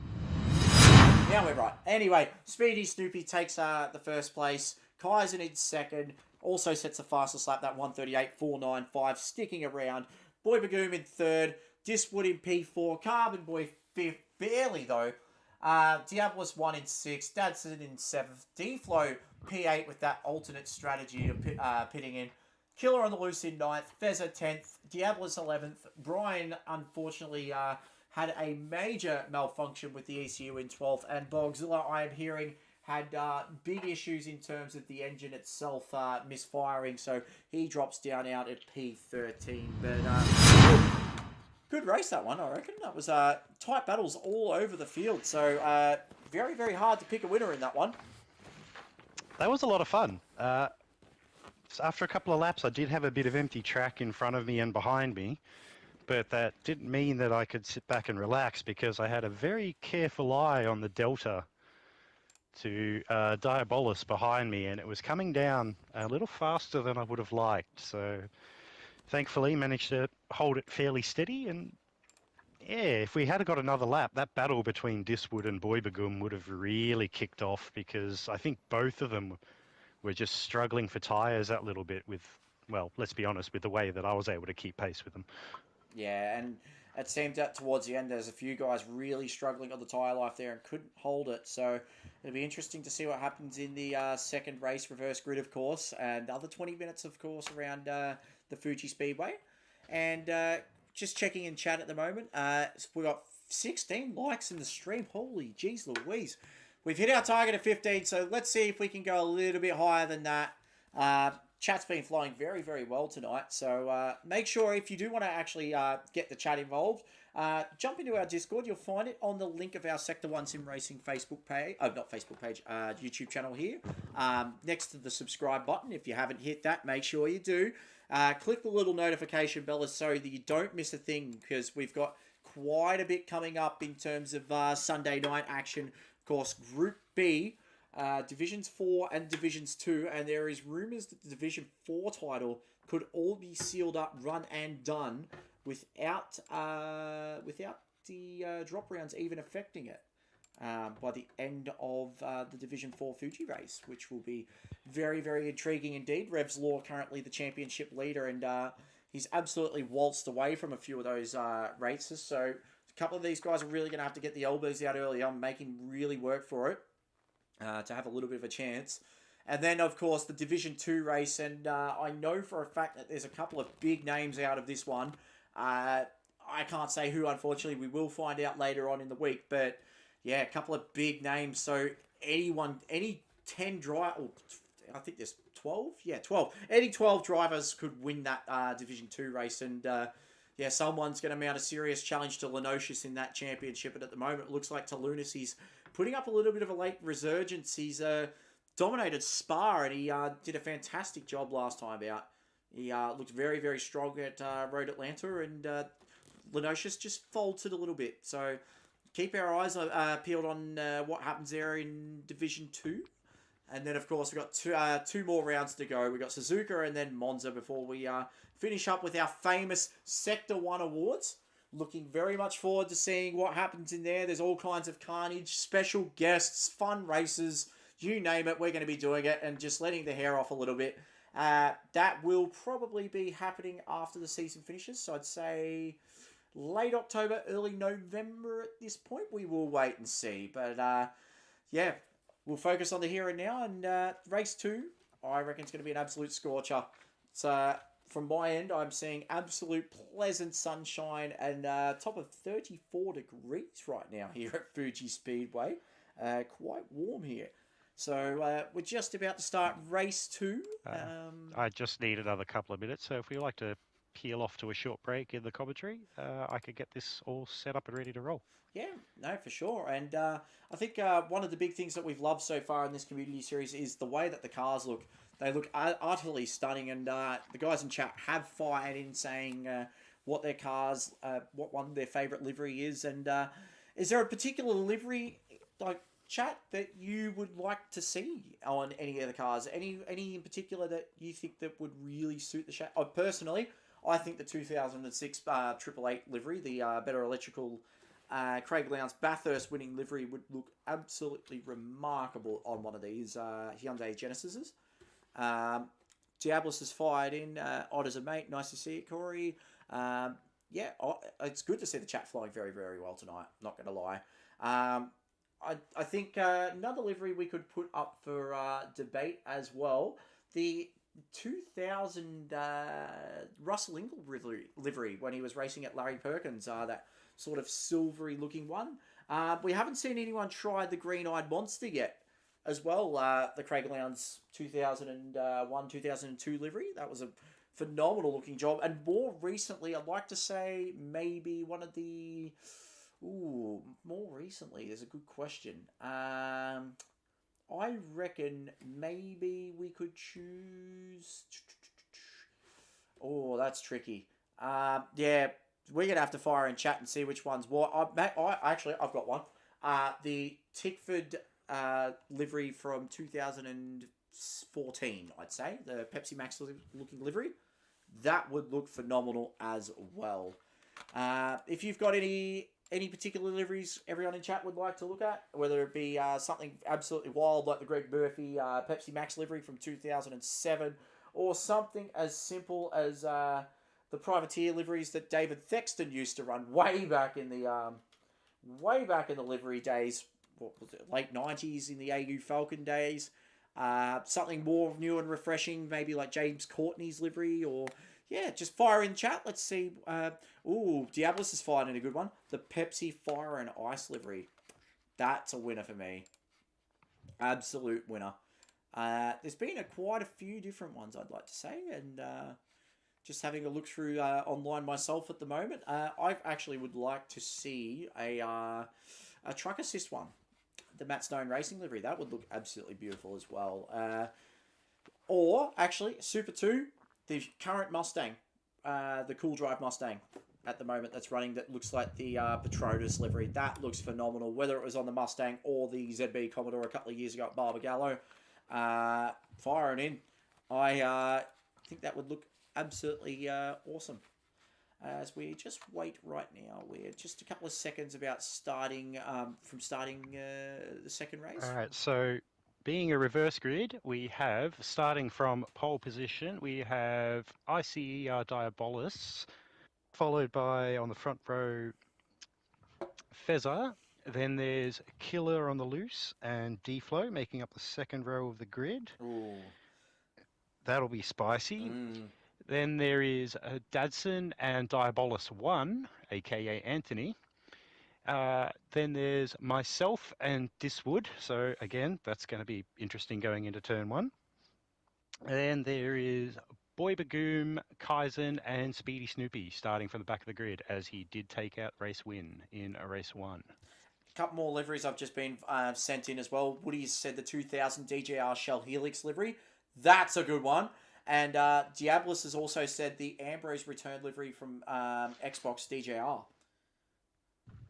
Now we're right. Anyway, Speedy Snoopy takes the first place. Kaizen in second. Also sets the fastest lap, that 1:38.495, sticking around. Boybagum in third. Diswood in P4. Carbon Boy 5th. Barely, though. Diablos 1 in 6th. Dadson in 7th. D-Flow P8 with that alternate strategy of pitting in. Killer on the loose in 9th. Fezzer 10th. Diablos 11th. Brian, unfortunately, had a major malfunction with the ECU in 12th. And Bogzilla, I am hearing, had big issues in terms of the engine itself misfiring. So he drops down out at P13. But good race, that one, I reckon. That was tight battles all over the field. So very, very hard to pick a winner in that one. That was a lot of fun. So after a couple of laps, I did have a bit of empty track in front of me and behind me. But that didn't mean that I could sit back and relax because I had a very careful eye on the Delta to Diabolus behind me, and it was coming down a little faster than I would have liked. So thankfully managed to hold it fairly steady, and yeah, if we had got another lap, that battle between Diswood and Boybagum would have really kicked off because I think both of them were just struggling for tyres that little bit with, well, let's be honest, with the way that I was able to keep pace with them. Yeah, and it seemed that towards the end there's a few guys really struggling on the tyre life there and couldn't hold it. So it'll be interesting to see what happens in the second race, reverse grid, of course, and other 20 minutes, of course, around the Fuji Speedway. And just checking in chat at the moment, we've got 16 likes in the stream. Holy jeez Louise. we've hit our target of 15, so let's see if we can go a little bit higher than that. Chat's been flowing very, very well tonight, so make sure if you do want to actually get the chat involved, jump into our Discord. You'll find it on the link of our Sector 1 Sim Racing Facebook page, not Facebook page, YouTube channel here, next to the subscribe button. If you haven't hit that, make sure you do. Click the little notification bell so that you don't miss a thing, because we've got quite a bit coming up in terms of Sunday night action. Of course, Group B, Divisions 4 and Divisions 2, and there is rumours that the Division 4 title could all be sealed up, run and done without the drop rounds even affecting it by the end of the Division 4 Fuji race, which will be very, very intriguing indeed. Revs Law currently the championship leader, and he's absolutely waltzed away from a few of those races, so a couple of these guys are really going to have to get the elbows out early on, make him really work for it to have a little bit of a chance. And then, of course, the Division 2 race, and I know for a fact that there's a couple of big names out of this one. I can't say who, unfortunately. We will find out later on in the week, but yeah, a couple of big names. So any 10 drivers, I think there's 12? Yeah, 12. Any 12 drivers could win that Division 2 race, and yeah, someone's going to mount a serious challenge to Lenocious in that championship, and at the moment it looks like Talunis, he's putting up a little bit of a late resurgence. He's dominated Spa, and he did a fantastic job last time out. He looked very, very strong at Road Atlanta, and Lenocious just faltered a little bit. So keep our eyes peeled on what happens there in Division 2. And then, of course, we've got two more rounds to go. We've got Suzuka and then Monza before we finish up with our famous Sector 1 awards. Looking very much forward to seeing what happens in there. There's all kinds of carnage, special guests, fun races, you name it. We're going to be doing it and just letting the hair off a little bit. That will probably be happening after the season finishes. So I'd say late October, early November at this point. We will wait and see. But yeah, we'll focus on the here and now. And race 2, I reckon it's going to be an absolute scorcher. So from my end, I'm seeing absolute pleasant sunshine and top of 34 degrees right now here at Fuji Speedway. Quite warm here. So we're just about to start race 2. I just need another couple of minutes, so if we like to peel off to a short break in the commentary, I could get this all set up and ready to roll. Yeah, no, for sure. And I think one of the big things that we've loved so far in this community series is the way that the cars look. They look utterly stunning, and the guys in chat have fired in saying what their cars, what one their favourite livery is. And is there a particular livery, like, chat, that you would like to see on any of the cars? Any in particular that you think that would really suit the shape? Personally, I think the 2006 888 livery, the Better Electrical Craig Lowndes Bathurst winning livery, would look absolutely remarkable on one of these Hyundai Genesises. Diablos has fired in. Odd as a mate. Nice to see it, Corey. Yeah, it's good to see the chat flowing very, very well tonight. Not going to lie. I think another livery we could put up for debate as well. The 2000 Russell Ingall livery when he was racing at Larry Perkins. That sort of silvery looking one. We haven't seen anyone try the green-eyed monster yet as well. The Craig Lowndes 2001-2002 livery. That was a phenomenal looking job. And more recently, I'd like to say maybe one of the... Ooh, more recently is a good question. I reckon maybe we could choose... Oh, that's tricky. Yeah, we're going to have to fire in chat and see which one's what. Actually, I've got one. The Tickford livery from 2014, I'd say. The Pepsi Max looking livery. That would look phenomenal as well. If you've got any particular liveries everyone in chat would like to look at, whether it be something absolutely wild like the Greg Murphy Pepsi Max livery from 2007, or something as simple as the privateer liveries that David Thexton used to run way back in the livery days, what was it, late 90s, in the AU Falcon days. Something more new and refreshing, maybe like James Courtney's livery, or... Yeah, just fire in chat. Let's see. Ooh, Diablos is firing in a good one. The Pepsi Fire and Ice livery. That's a winner for me. Absolute winner. There's been quite a few different ones, I'd like to say, and just having a look through online myself at the moment. I actually would like to see a truck assist one, the Matt Stone Racing livery. That would look absolutely beautiful as well. Or actually, Super 2, the current Mustang, the Cool Drive Mustang at the moment that's running, that looks like the Petronas livery. That looks phenomenal, whether it was on the Mustang or the ZB Commodore a couple of years ago at Barbagallo. Firing in. I think that would look absolutely awesome. As we just wait right now, we're just a couple of seconds about starting the second race. All right, so being a reverse grid, we have, starting from pole position, we have ICER Diabolus, followed by, on the front row, Fezzer. Then there's Killer on the loose and D-Flow making up the second row of the grid. Ooh. That'll be spicy. Then there is Dadson and Diabolus 1, aka Anthony. Then there's myself and Diswood. So again, that's going to be interesting going into turn 1. And then there is Boy Bagoom, Kaizen, and Speedy Snoopy starting from the back of the grid, as he did take out race win in a race 1. A couple more liveries I've just been sent in as well. Woody said the 2000 DJR Shell Helix livery. That's a good one. And Diabolus has also said the Ambrose return livery from Xbox DJR.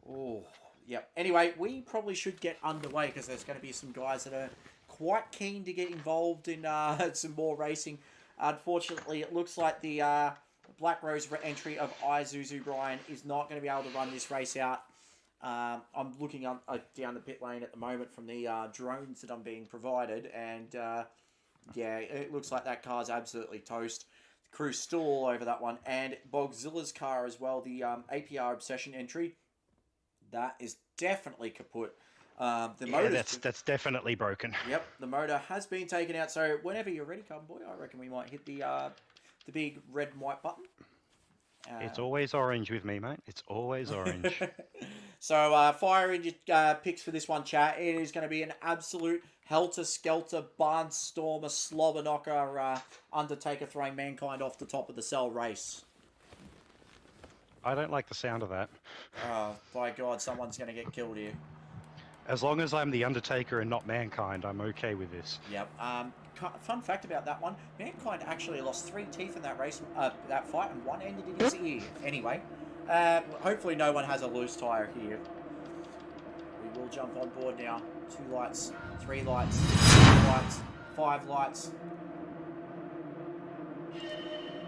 Oh, yep. Anyway, we probably should get underway because there's going to be some guys that are quite keen to get involved in some more racing. Unfortunately, it looks like the Black Rose entry of Isuzu Brian is not going to be able to run this race out. I'm looking down the pit lane at the moment from the drones that I'm being provided, and yeah, it looks like that car's absolutely toast. The crew's still all over that one, and Bogzilla's car as well, the APR Obsession entry, that is definitely kaput. That's definitely broken. Yep, the motor has been taken out, so whenever you're ready, Carbon Boy, I reckon we might hit the big red and white button. It's always orange with me, mate. It's always orange. So, fire in your picks for this one, chat. It is going to be an absolute helter-skelter, barnstormer, slobber knocker, Undertaker throwing Mankind off the top of the cell race. I don't like the sound of that. Oh, by God, someone's going to get killed here. As long as I'm the Undertaker and not Mankind, I'm okay with this. Yep. Fun fact about that one, Mankind actually lost 3 teeth in that race, that fight, and 1 ended in his ear. Anyway, hopefully no one has a loose tyre here. We will jump on board now. 2 lights, 3 lights, 4 lights, 5 lights.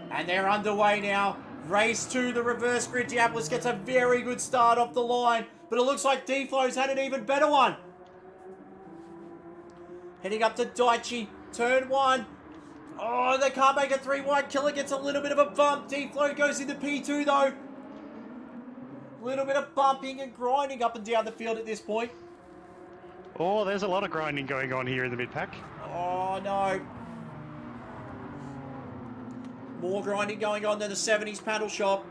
And they're underway now. Race 2, the reverse grid. Diabolus gets a very good start off the line, but it looks like D-Flow's had an even better one. Heading up to Daichi, turn 1. Oh, they can't make it 3 wide. Killer gets a little bit of a bump. D-Flow goes into P2 though. A little bit of bumping and grinding up and down the field at this point. Oh, there's a lot of grinding going on here in the mid-pack. Oh, no. More grinding going on than the 70s paddle shop.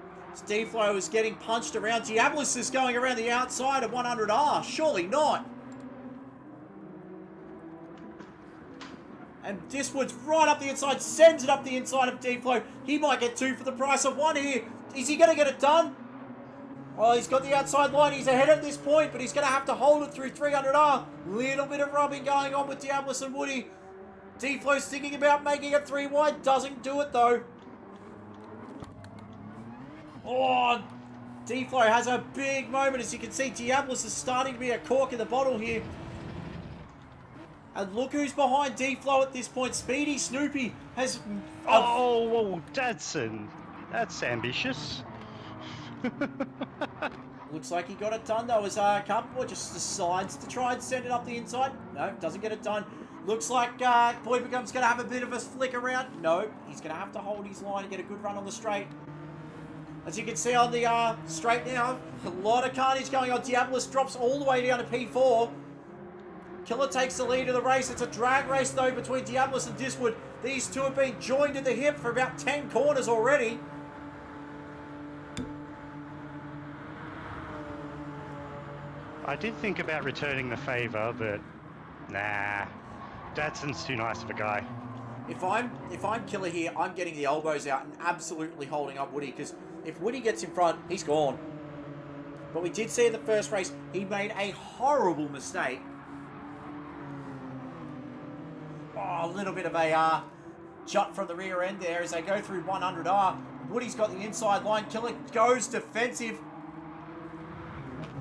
D-Flow is getting punched around. Diabolus is going around the outside of 100R. Surely not. And Diswood's right up the inside, sends it up the inside of D-Flow. He might get 2 for the price of 1 here. Is he going to get it done? Well, he's got the outside line. He's ahead at this point, but he's going to have to hold it through 300R. Little bit of rubbing going on with Diabolus and Woody. D-Flow's thinking about making it 3 wide. Doesn't do it, though. Oh, D-Flow has a big moment. As you can see, Diabolus is starting to be a cork in the bottle here. And look who's behind D-Flow at this point. Speedy Snoopy has... Oh, Dadson. That's ambitious. Looks like he got it done though, as Carpenboy just decides to try and send it up the inside. No, doesn't get it done. Looks like Boy Becomes going to have a bit of a flick around. No, he's going to have to hold his line and get a good run on the straight. As you can see on the straight now, a lot of carnage going on. Diabolus drops all the way down to P4. Killer takes the lead of the race. It's a drag race though between Diabolus and Diswood. These two have been joined at the hip for about 10 corners already. I did think about returning the favour, but Nah, Dadson's too nice of a guy. If I'm killer here, I'm getting the elbows out and absolutely holding up Woody, because if Woody gets in front, he's gone. But we did see in the first race, he made a horrible mistake. Oh, a little bit of a jut from the rear end there as they go through 100R. Woody's got the inside line. Killer goes defensive.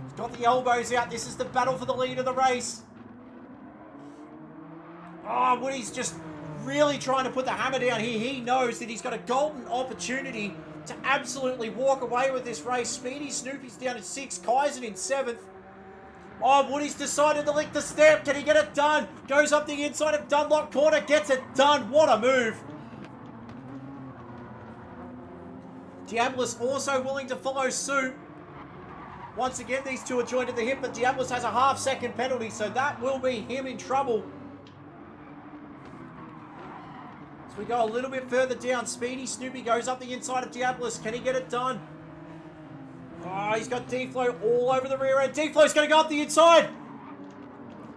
He's got the elbows out. This is the battle for the lead of the race. Oh, Woody's just really trying to put the hammer down here. He knows that he's got a golden opportunity to absolutely walk away with this race. Speedy Snoopy's down at 6th. Kaizen in 7th. Oh, Woody's decided to lick the stamp. Can he get it done? Goes up the inside of Dunlop corner. Gets it done. What a move. Diablos also willing to follow suit. Once again, these two are joined at the hip, but Diablos has a half-second penalty, so that will be him in trouble. As we go a little bit further down, Speedy Snoopy goes up the inside of Diablos. Can he get it done? Oh, he's got D-Flow all over the rear end. D-Flow's going to go up the inside.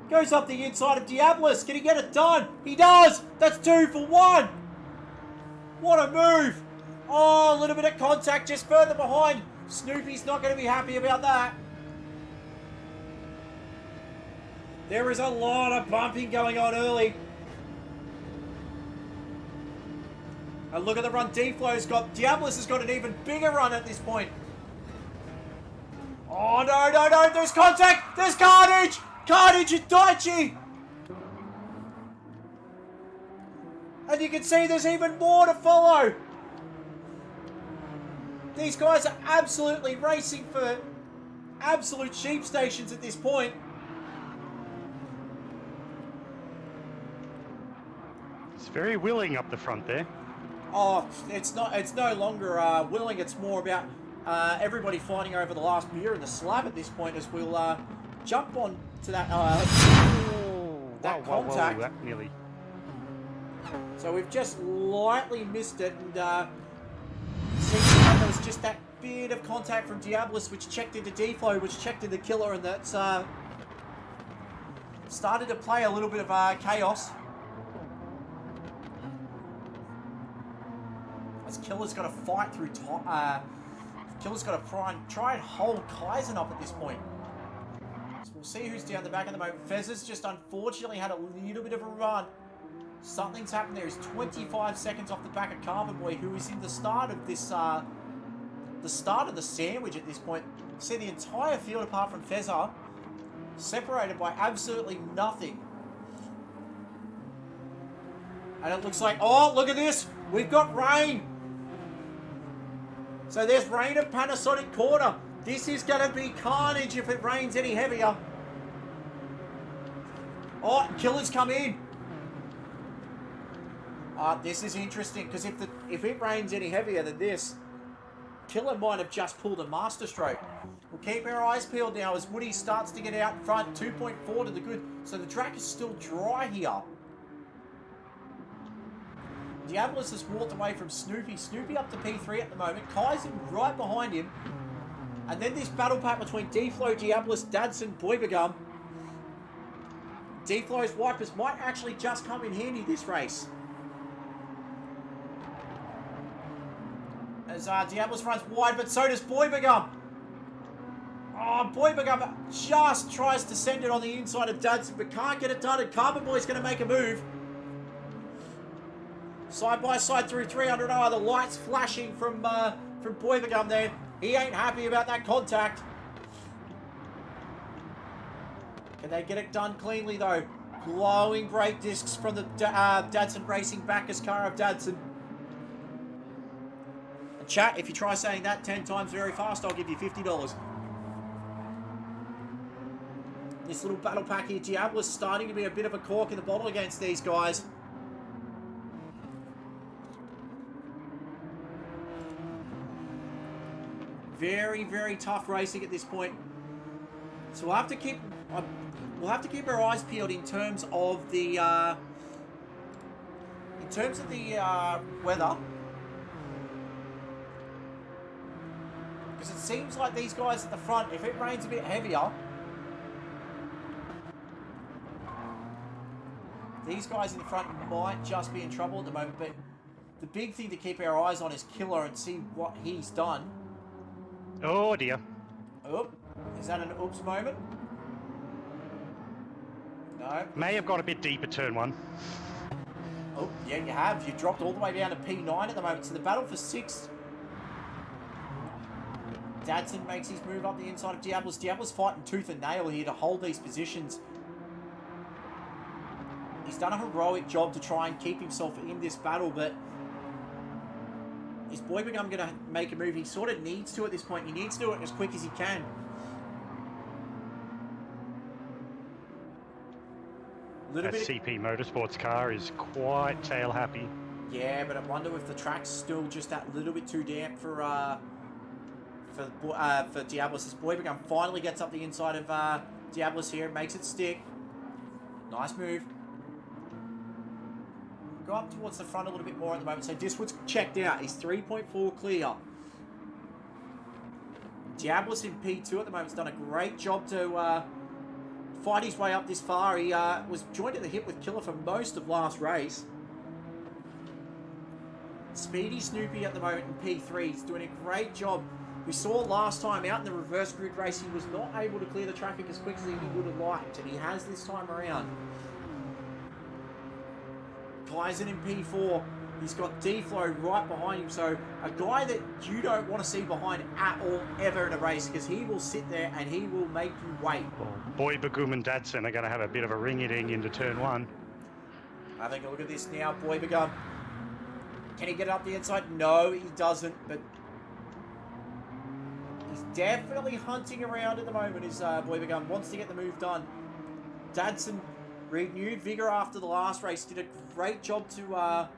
Goes up the inside of Diablos. Can he get it done? He does. That's 2 for 1. What a move. Oh, a little bit of contact just further behind. Snoopy's not going to be happy about that. There is a lot of bumping going on early. And look at the run D-Flow's got. Diablos has got an even bigger run at this point. Oh, no, no, no. There's contact. There's carnage. Carnage and Daichi. And you can see there's even more to follow. These guys are absolutely racing for absolute sheep stations at this point. It's very willing up the front there. Oh, it's no longer willing. It's more about everybody fighting over the last beer in the slab at this point, as we'll jump on to that that contact. That nearly. So we've just lightly missed it, and seems like there was just that bit of contact from Diablos, which checked into D-Flow, which checked into Killer, and that's started to play a little bit of chaos. As Killer's got to fight through Killer's got to try and hold Kaizen up at this point. So we'll see who's down the back at the moment. Fez's just unfortunately had a little bit of a run. Something's happened there. He's 25 seconds off the back of Carbon Boy, who is in the start of this, the start of the sandwich at this point. See the entire field apart from Fezza, separated by absolutely nothing. And it looks like, oh, look at this. We've got rain. So there's rain at Panasonic Corner. This is going to be carnage if it rains any heavier. Oh, Killer's come in. This is interesting, because if it rains any heavier than this, Killer might have just pulled a master stroke. We'll keep our eyes peeled now as Woody starts to get out in front. 2.4 to the good. So the track is still dry here. Diablos has walked away from Snoopy. Snoopy up to P3 at the moment. Kaizen right behind him. And then this battle pack between D-Flow, Diablos, Dadson, Boybagum. D-Flow's wipers might actually just come in handy this race. As Diablos runs wide, but so does Boybagum. Oh, Boybagum just tries to send it on the inside of Dadson, but can't get it done, and Carbon Boy's going to make a move. Side by side through 300R, the lights flashing from Boybagum there. He ain't happy about that contact. Can they get it done cleanly though? Glowing brake discs from the Dadson Racing backers car of Dadson. And chat, if you try saying that 10 times very fast, I'll give you $50. This little battle pack here, Diablo's starting to be a bit of a cork in the bottle against these guys. Very, very tough racing at this point. So we'll have to keep our eyes peeled in terms of the weather, because it seems like these guys at the front, if it rains a bit heavier, These guys in the front might just be in trouble at the moment, but the big thing to keep our eyes on is Killer and see what he's done. Oh dear. Oh, is that an oops moment? No. May have got a bit deeper turn 1. Oh, yeah, you have. You dropped all the way down to P9 at the moment. So the battle for 6. Dadson makes his move up the inside of Diablos. Diablos fighting tooth and nail here to hold these positions. He's done a heroic job to try and keep himself in this battle, but is Boybegum going to make a move? He sort of needs to at this point. He needs to do it as quick as he can. That CP Motorsports car is quite tail happy. Yeah, but I wonder if the track's still just that little bit too damp for Diablos. As Boybegum finally gets up the inside of Diablos here, makes it stick. Nice move. Go up towards the front a little bit more at the moment. So Diswood's checked out. He's 3.4 clear. Diablos in P2 at the moment has done a great job to fight his way up this far. He was joined at the hip with Killer for most of last race. Speedy Snoopy at the moment in P3. He's doing a great job. We saw last time out in the reverse grid race, he was not able to clear the traffic as quickly as he would have liked, and he has this time around. Kaizen in P4. He's got D-Flow right behind him, so a guy that you don't want to see behind at all ever in a race, because he will sit there and he will make you wait. Well, Boybegum and Dadson are going to have a bit of a ring-a-ding into turn 1. Having a look at this now, Boybegum. Can he get it up the inside? No, he doesn't, but he's definitely hunting around at the moment, as Boybegum wants to get the move done. Dadson, renewed vigour after the last race, did a great job to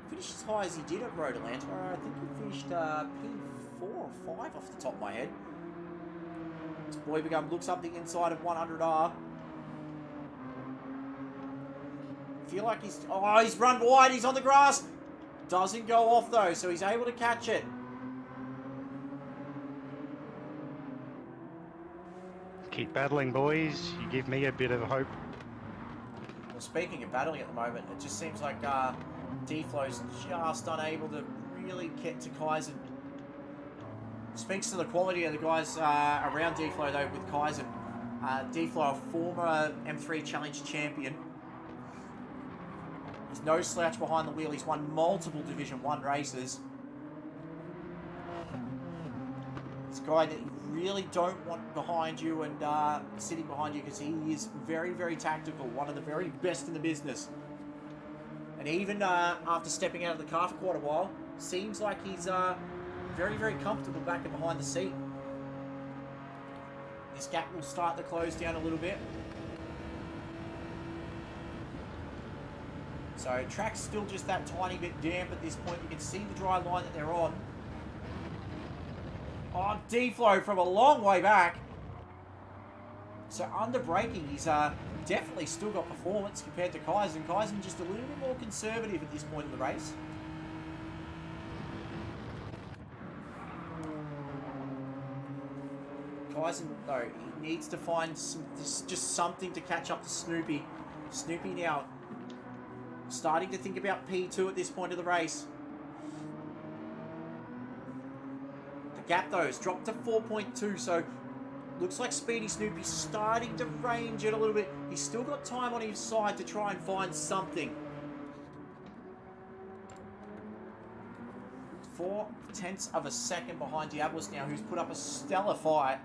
finish as high as he did at Road Atlanta. I think he finished P4 or 5 off the top of my head. As Boybegum looks up the inside of 100R. Feel like he's run wide, he's on the grass. Doesn't go off though, so he's able to catch it. Keep battling, boys. You give me a bit of hope. Well, speaking of battling at the moment, it just seems like D-Flow's just unable to really get to Kaizen. Speaks to the quality of the guys around D-Flow though with Kaizen. D-Flow, a former M3 Challenge champion. He's no slouch behind the wheel. He's won multiple Division 1 races. He's a guy that you really don't want behind you and sitting behind you, because he is very, very tactical. One of the very best in the business. And even after stepping out of the car for quite a while, seems like he's very, very comfortable back and behind the seat. This gap will start to close down a little bit. So track's still just that tiny bit damp at this point. You can see the dry line that they're on. Oh, D-Flow from a long way back. So under braking, he's definitely still got performance compared to Kaizen. Kaizen just a little bit more conservative at this point in the race. Kaizen, though, he needs to find just something to catch up to Snoopy. Snoopy now starting to think about P2 at this point of the race. The gap, though, has dropped to 4.2, so looks like Speedy Snoopy's starting to range it a little bit. He's still got time on his side to try and find something. 0.4 of a second behind Diablos now, who's put up a stellar fight.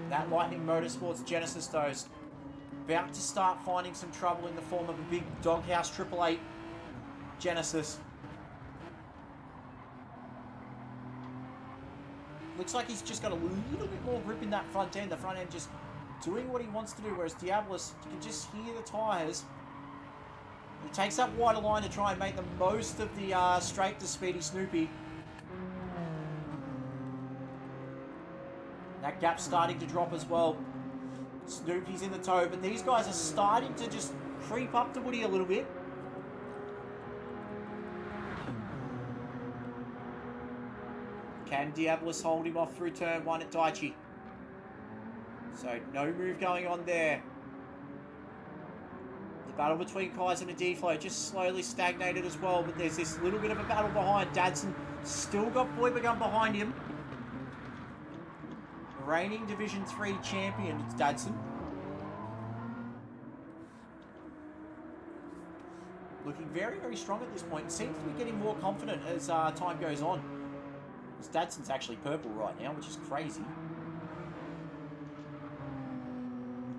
That Lightning Motorsports Genesis, though, is about to start finding some trouble in the form of a big doghouse 888 Genesis. Looks like he's just got a little bit more grip in that front end. The front end just doing what he wants to do, whereas Diablos, you can just hear the tyres. He takes that wider line to try and make the most of the straight to Speedy Snoopy. That gap's starting to drop as well. Snoopy's in the tow, but these guys are starting to just creep up to Woody a little bit. Can Diablos hold him off through turn 1 at Daichi? So no move going on there. Battle between Kaizen and D-Flow just slowly stagnated as well, but there's this little bit of a battle behind. Dadson still got Boybegun behind him. Reigning Division 3 champion, it's Dadson. Looking very, very strong at this point. And seems to be getting more confident as time goes on. Because Dadson's actually purple right now, which is crazy.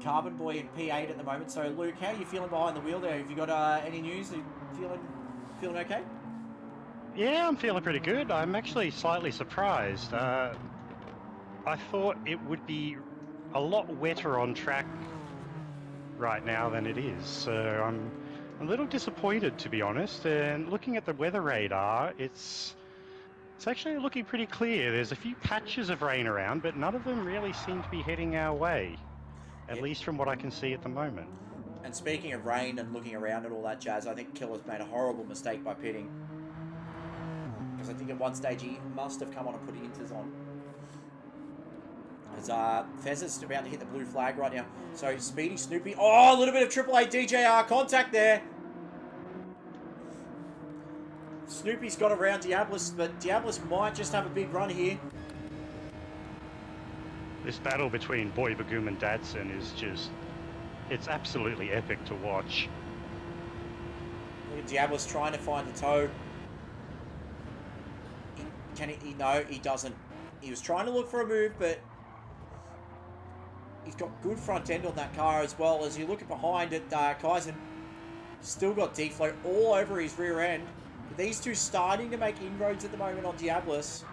Carbon Boy in P8 at the moment. So, Luke, how are you feeling behind the wheel there? Have you got any news? Are you feeling okay? Yeah, I'm feeling pretty good. I'm actually slightly surprised. I thought it would be a lot wetter on track right now than it is. So I'm a little disappointed, to be honest. And looking at the weather radar, it's actually looking pretty clear. There's a few patches of rain around, but none of them really seem to be heading our way. At least from what I can see at the moment. And speaking of rain and looking around and all that jazz, I think Killer's made a horrible mistake by pitting. Because I think at one stage he must have come on and put inters on. As Fez is about to hit the blue flag right now. So Speedy Snoopy. Oh, a little bit of AAA DJR contact there. Snoopy's got around Diablos, but Diablos might just have a big run here. This battle between Boy Bagoom and Dadson is just, it's absolutely epic to watch. Look at Diablos trying to find the toe. No, he doesn't. He was trying to look for a move, but he's got good front end on that car as well. As you look at behind at Kaizen, still got D-Flow all over his rear end. But these two starting to make inroads at the moment on Diablos.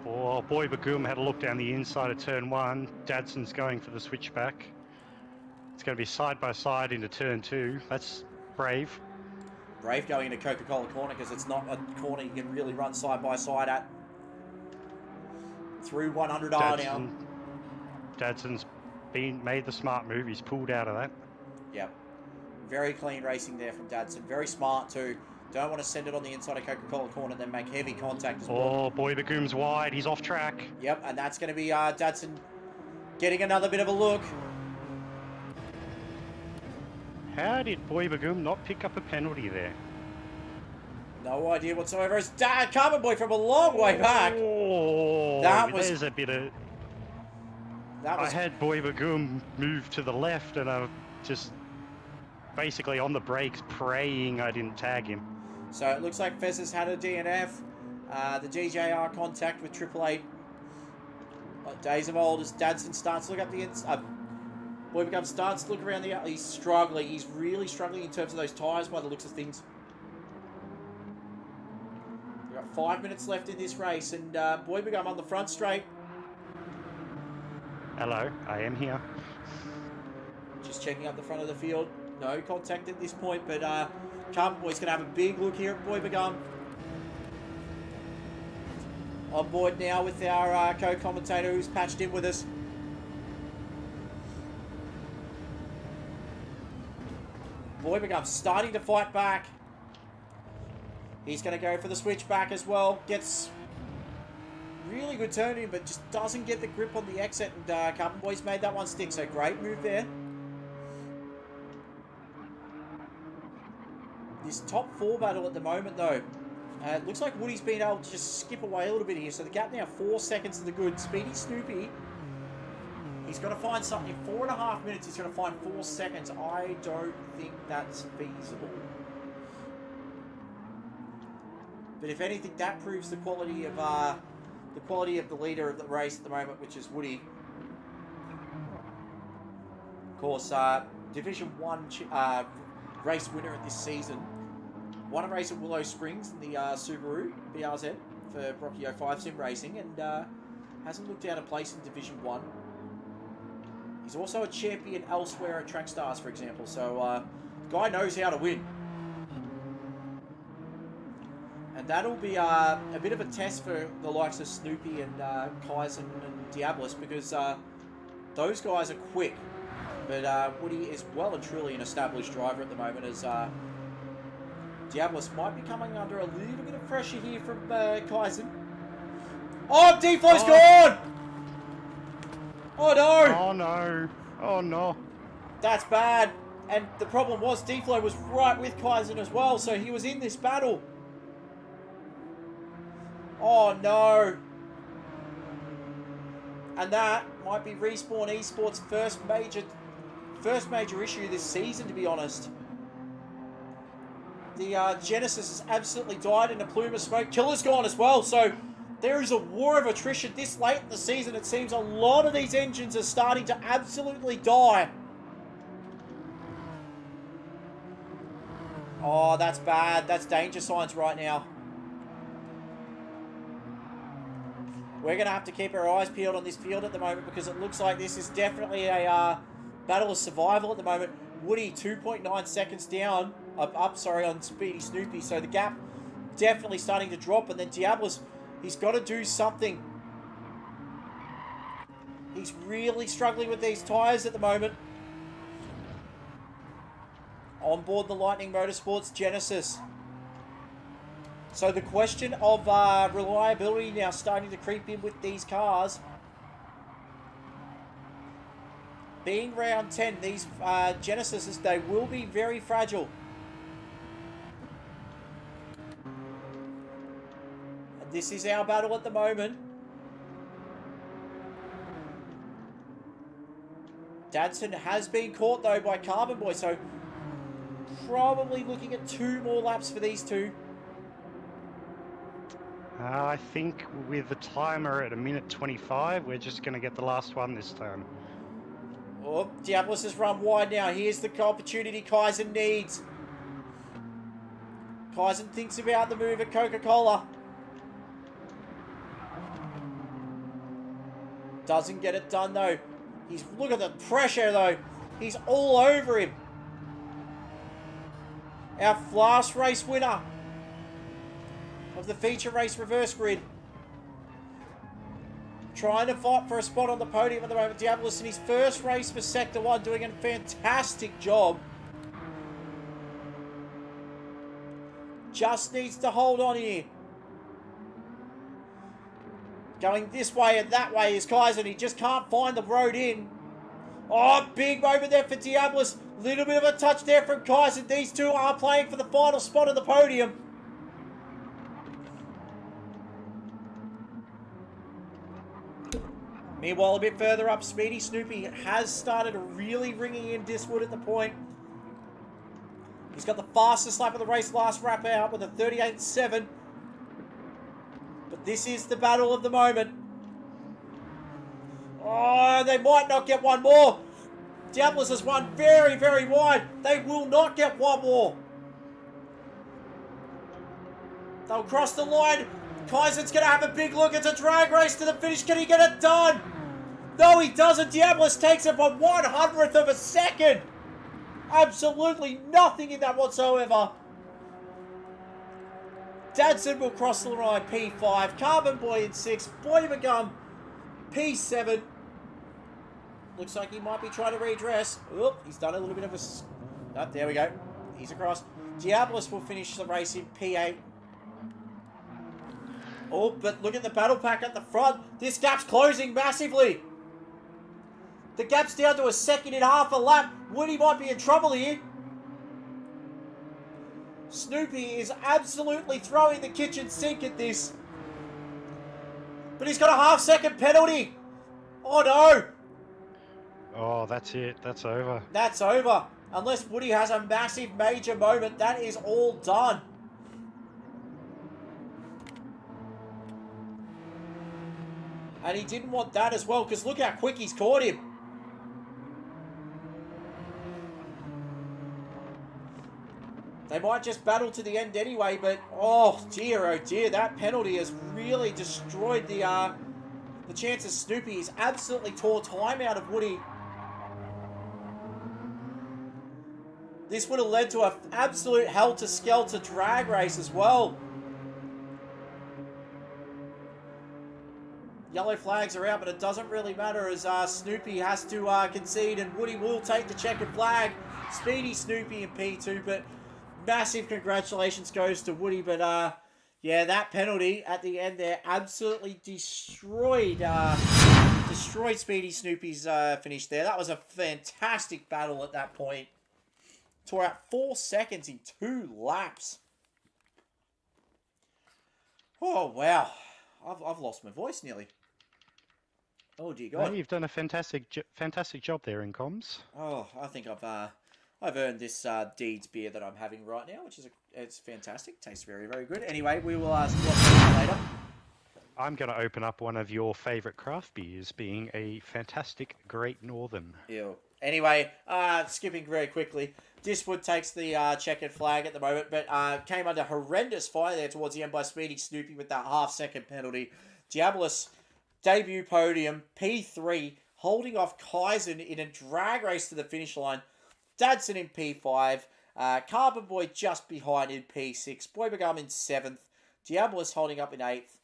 Oh, Boy Bagoom had a look down the inside of turn 1. Dadson's going for the switchback. It's going to be side by side into turn 2. That's brave. Brave going into Coca-Cola corner because it's not a corner you can really run side by side at. Through 100R now. Dadson's made the smart move. He's pulled out of that. Yep. Very clean racing there from Dadson. Very smart too. Don't want to send it on the inside of Coca-Cola corner, then make heavy contact as well. Oh, Boy Bagoom's wide. He's off track. Yep, and that's going to be Dadson getting another bit of a look. How did Boy Bagoom not pick up a penalty there? No idea whatsoever. It's Carbon Boy from a long way back. Oh, there's a bit of... I had Boy Bagoom move to the left, and I just basically on the brakes praying I didn't tag him. So it looks like Fez has had a DNF. The DJR contact with AAA. Days of old as Dadson starts to look up the inside. Boy Bagoom starts to look around the... He's struggling. He's really struggling in terms of those tyres by the looks of things. We've got 5 minutes left in this race, and Boy Bagoom on the front straight. Hello, I am here. Just checking up the front of the field. No contact at this point, but Carbon Boy's going to have a big look here at Boy Bagoom. On board now with our co-commentator who's patched in with us. Boy Bagoom starting to fight back. He's going to go for the switchback as well. Gets really good turning, but just doesn't get the grip on the exit. And Carbon Boy's made that one stick, so great move there. This top 4 battle at the moment, though. It looks like Woody's been able to just skip away a little bit here. So the gap now 4 seconds to the good. Speedy Snoopy. He's got to find something. In 4.5 minutes, he's going to find 4 seconds. I don't think that's feasible. But if anything, that proves the quality of the leader of the race at the moment, which is Woody. Of course, Division 1 race winner at this season. Won a race at Willow Springs in the Subaru BRZ for Brocky 05 Sim Racing, and hasn't looked out of place in Division 1. He's also a champion elsewhere at Track Stars, for example, so the guy knows how to win. And that'll be a bit of a test for the likes of Snoopy and Kaizen and Diablos, because those guys are quick. But Woody is well and truly an established driver at the moment, as Diablos might be coming under a little bit of pressure here from Kaizen. Oh, D-Flow's gone! Oh no! Oh no! Oh no! That's bad. And the problem was, D-Flow was right with Kaizen as well, so he was in this battle. Oh no. And that might be Respawn Esports' first major issue this season, to be honest. The Genesis has absolutely died in a plume of smoke. Killer's gone as well, so there is a war of attrition this late in the season. It seems a lot of these engines are starting to absolutely die. Oh, that's bad. That's danger signs right now. We're going to have to keep our eyes peeled on this field at the moment because it looks like this is definitely a battle of survival at the moment. Woody 2.9 seconds down, up on Speedy Snoopy, so the gap definitely starting to drop. And then Diablos, he's got to do something. He's really struggling with these tyres at the moment. On board the Lightning Motorsports Genesis. So the question of reliability now starting to creep in with these cars. Being round 10, these Genesises, they will be very fragile. And this is our battle at the moment. Dadson has been caught though by Carbon Boy, so probably looking at 2 more laps for these two. I think with the timer at 1:25, we're just going to get the last one this time. Oh, Diablos has run wide now. Here's the opportunity Kaizen needs. Kaizen thinks about the move at Coca-Cola. Doesn't get it done though. Look at the pressure though. He's all over him. Our last race winner of the feature race reverse grid. Trying to fight for a spot on the podium at the moment. Diablos in his first race for Sector 1 doing a fantastic job. Just needs to hold on here. Going this way and that way is Kaizen. He just can't find the road in. Oh, big moment there for Diablos. Little bit of a touch there from Kaizen. These two are playing for the final spot on the podium. Meanwhile, a bit further up, Speedy Snoopy has started really ringing in Diswood at the point. He's got the fastest lap of the race last wrap out with a 38.7. But this is the battle of the moment. Oh, they might not get one more. Diablos has won very, very wide. They will not get one more. They'll cross the line. Kaizen's going to have a big look. It's a drag race to the finish. Can he get it done? No, he doesn't. Diablos takes it by 1/100th of a second. Absolutely nothing in that whatsoever. Dadson will cross the line, P5. Carbon Boy in 6th. Boy McGum, P7. Looks like he might be trying to redress. Oh, he's done a little bit of a... Oh, there we go. He's across. Diablos will finish the race in P8. Oh, but look at the battle pack at the front. This gap's closing massively. The gap's down to 1.5 seconds a lap. Woody might be in trouble here. Snoopy is absolutely throwing the kitchen sink at this. But he's got a 0.5 second penalty. Oh no. Oh, that's it. That's over. That's over. Unless Woody has a massive major moment, that is all done. And he didn't want that as well, because look how quick he's caught him. They might just battle to the end anyway, but oh dear, that penalty has really destroyed the chances. Snoopy has absolutely tore time out of Woody. This would have led to an absolute helter-skelter drag race as well. Yellow flags are out, but it doesn't really matter as Snoopy has to concede, and Woody will take the checkered flag. Speedy Snoopy in P2, but massive congratulations goes to Woody. But yeah, that penalty at the end there absolutely destroyed Speedy Snoopy's finish there. That was a fantastic battle at that point. Tore out 4 seconds in 2 laps. Oh, wow. I've lost my voice nearly. Oh, dear No, God. you've done a fantastic job there in comms. Oh, I think I've earned this Deeds beer that I'm having right now, which is it's fantastic. Tastes very, very good. Anyway, we will swap that later. I'm going to open up one of your favourite craft beers, being a fantastic Great Northern. Ew. Anyway, skipping very quickly. Diswood takes the checkered flag at the moment, but came under horrendous fire there towards the end by Speedy Snoopy with that half-second penalty. Diabolus, debut podium, P3, holding off Kaizen in a drag race to the finish line. Dadson in P5, Carbon Boy just behind in P6, Boybagum in 7th, Diabolus holding up in 8th,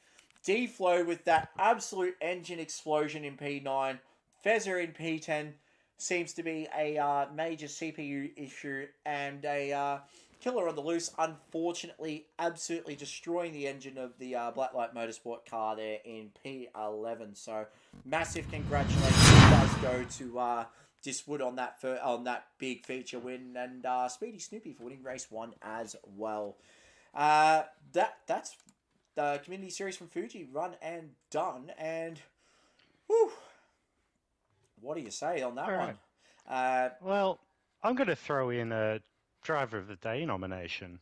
D-Flow with that absolute engine explosion in P9, Fezzer in P10, seems to be a major CPU issue, and a killer on the loose, unfortunately, absolutely destroying the engine of the Blacklight Motorsport car there in P11. So, massive congratulations does go to Diswood on that big feature win, and Speedy Snoopy for winning race 1 as well. That's the Community Series from Fuji run and done, and whew, what do you say on that All one? right. Well, I'm going to throw in a Driver of the Day nomination.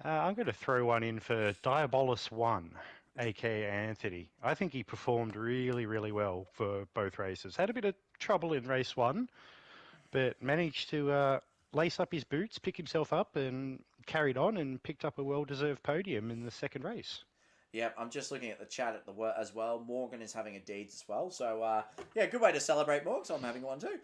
I'm going to throw one in for Diabolus 1, aka Anthony. I think he performed really, really well for both races. Had a bit of trouble in race 1, but managed to lace up his boots, pick himself up, and carried on and picked up a well-deserved podium in the second race. Yeah, I'm just looking at the chat at the as well. Morgan is having a Deeds as well. So, yeah, good way to celebrate Morgan. So I'm having one too.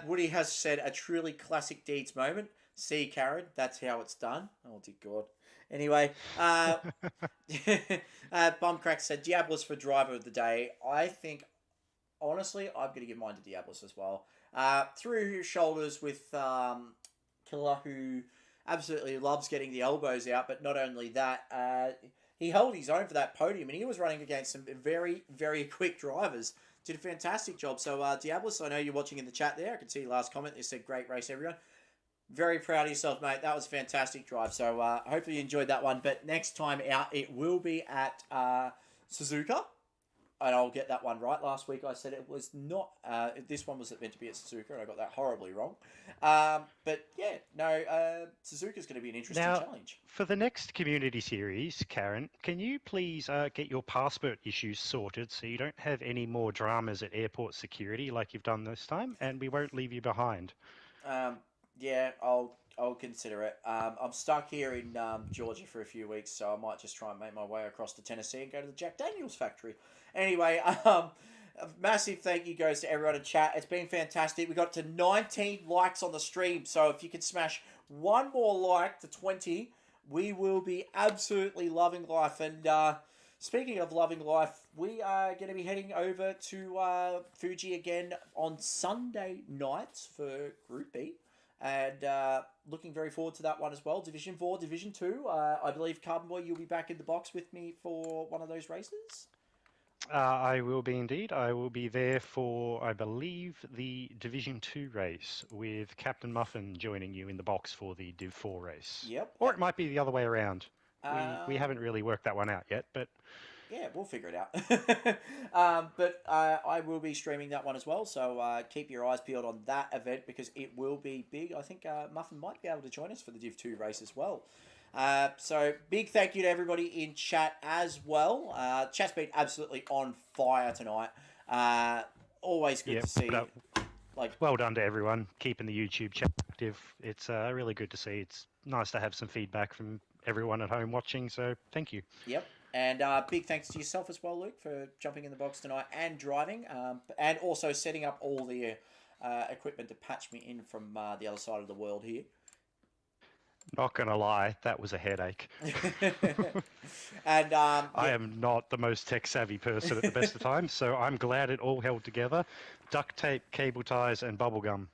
Woody has said a truly classic Deeds moment. See, Karen, that's how it's done. Oh, dear God. Anyway, Bumcrack said Diabolus for Driver of the Day. I think, honestly, I'm going to give mine to Diabolus as well. Through his shoulders with Killer, who absolutely loves getting the elbows out. But not only that, he held his own for that podium, and he was running against some very, very quick drivers. Did a fantastic job. So, Diabolus, I know you're watching in the chat there. I can see your last comment. They said, great race, everyone. Very proud of yourself, mate. That was a fantastic drive. So, hopefully you enjoyed that one. But next time out, it will be at Suzuka. And I'll get that one right. Last week I said it was not... this one was meant to be at Suzuka, and I got that horribly wrong. But, yeah, no, Suzuka's going to be an interesting challenge. For the next community series, Karen, can you please get your passport issues sorted so you don't have any more dramas at airport security like you've done this time, and we won't leave you behind? Yeah, I'll consider it. I'm stuck here in Georgia for a few weeks, so I might just try and make my way across to Tennessee and go to the Jack Daniels factory. Anyway, a massive thank you goes to everyone in chat. It's been fantastic. We got to 19 likes on the stream, so if you can smash one more like to 20, we will be absolutely loving life. And speaking of loving life, we are going to be heading over to Fuji again on Sunday nights for Group B. And looking very forward to that one as well. Division 4, Division 2. I believe, Carbon Boy, you'll be back in the box with me for one of those races? I will be indeed. I will be there for, I believe, the Division 2 race with Captain Muffin joining you in the box for the Div 4 race. Yep. Or it might be the other way around. We haven't really worked that one out yet, but... Yeah, we'll figure it out. But I will be streaming that one as well, so keep your eyes peeled on that event because it will be big. I think Muffin might be able to join us for the Div 2 race as well. So big thank you to everybody in chat as well. Chat's been absolutely on fire tonight. Always good to see. Well done to everyone keeping the YouTube chat active. It's really good to see. It's nice to have some feedback from everyone at home watching, so thank you. Yep. And big thanks to yourself as well, Luke, for jumping in the box tonight and driving, and also setting up all the equipment to patch me in from the other side of the world here. Not going to lie, that was a headache. And I am not the most tech-savvy person at the best of times, so I'm glad it all held together. Duct tape, cable ties, and bubble gum.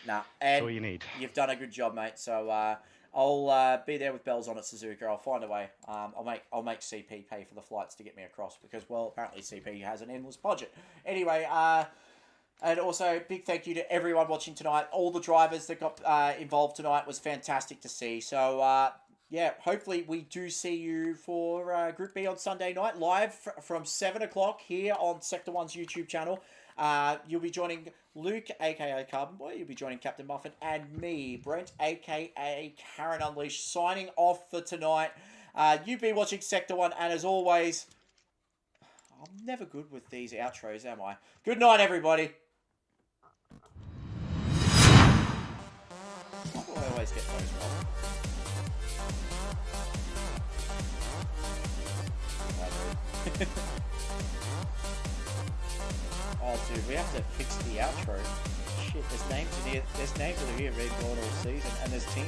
Nah, that's all you need. You've done a good job, mate. So I'll be there with bells on at Suzuka. I'll find a way. I'll make CP pay for the flights to get me across because, well, apparently CP has an endless budget. Anyway, And also, big thank you to everyone watching tonight. All the drivers that got involved tonight was fantastic to see. So, yeah, hopefully we do see you for Group B on Sunday night, live from 7 o'clock here on Sector 1's YouTube channel. You'll be joining Luke, a.k.a. Carbon Boy. You'll be joining Captain Muffin and me, Brent, a.k.a. Karen Unleashed, signing off for tonight. You've been watching Sector 1, and as always, I'm never good with these outros, am I? Good night, everybody. Why do I always get those wrong? Oh, dude, we have to fix the outro. Shit, there's names in here. There's names that are here red all season, and there's teams.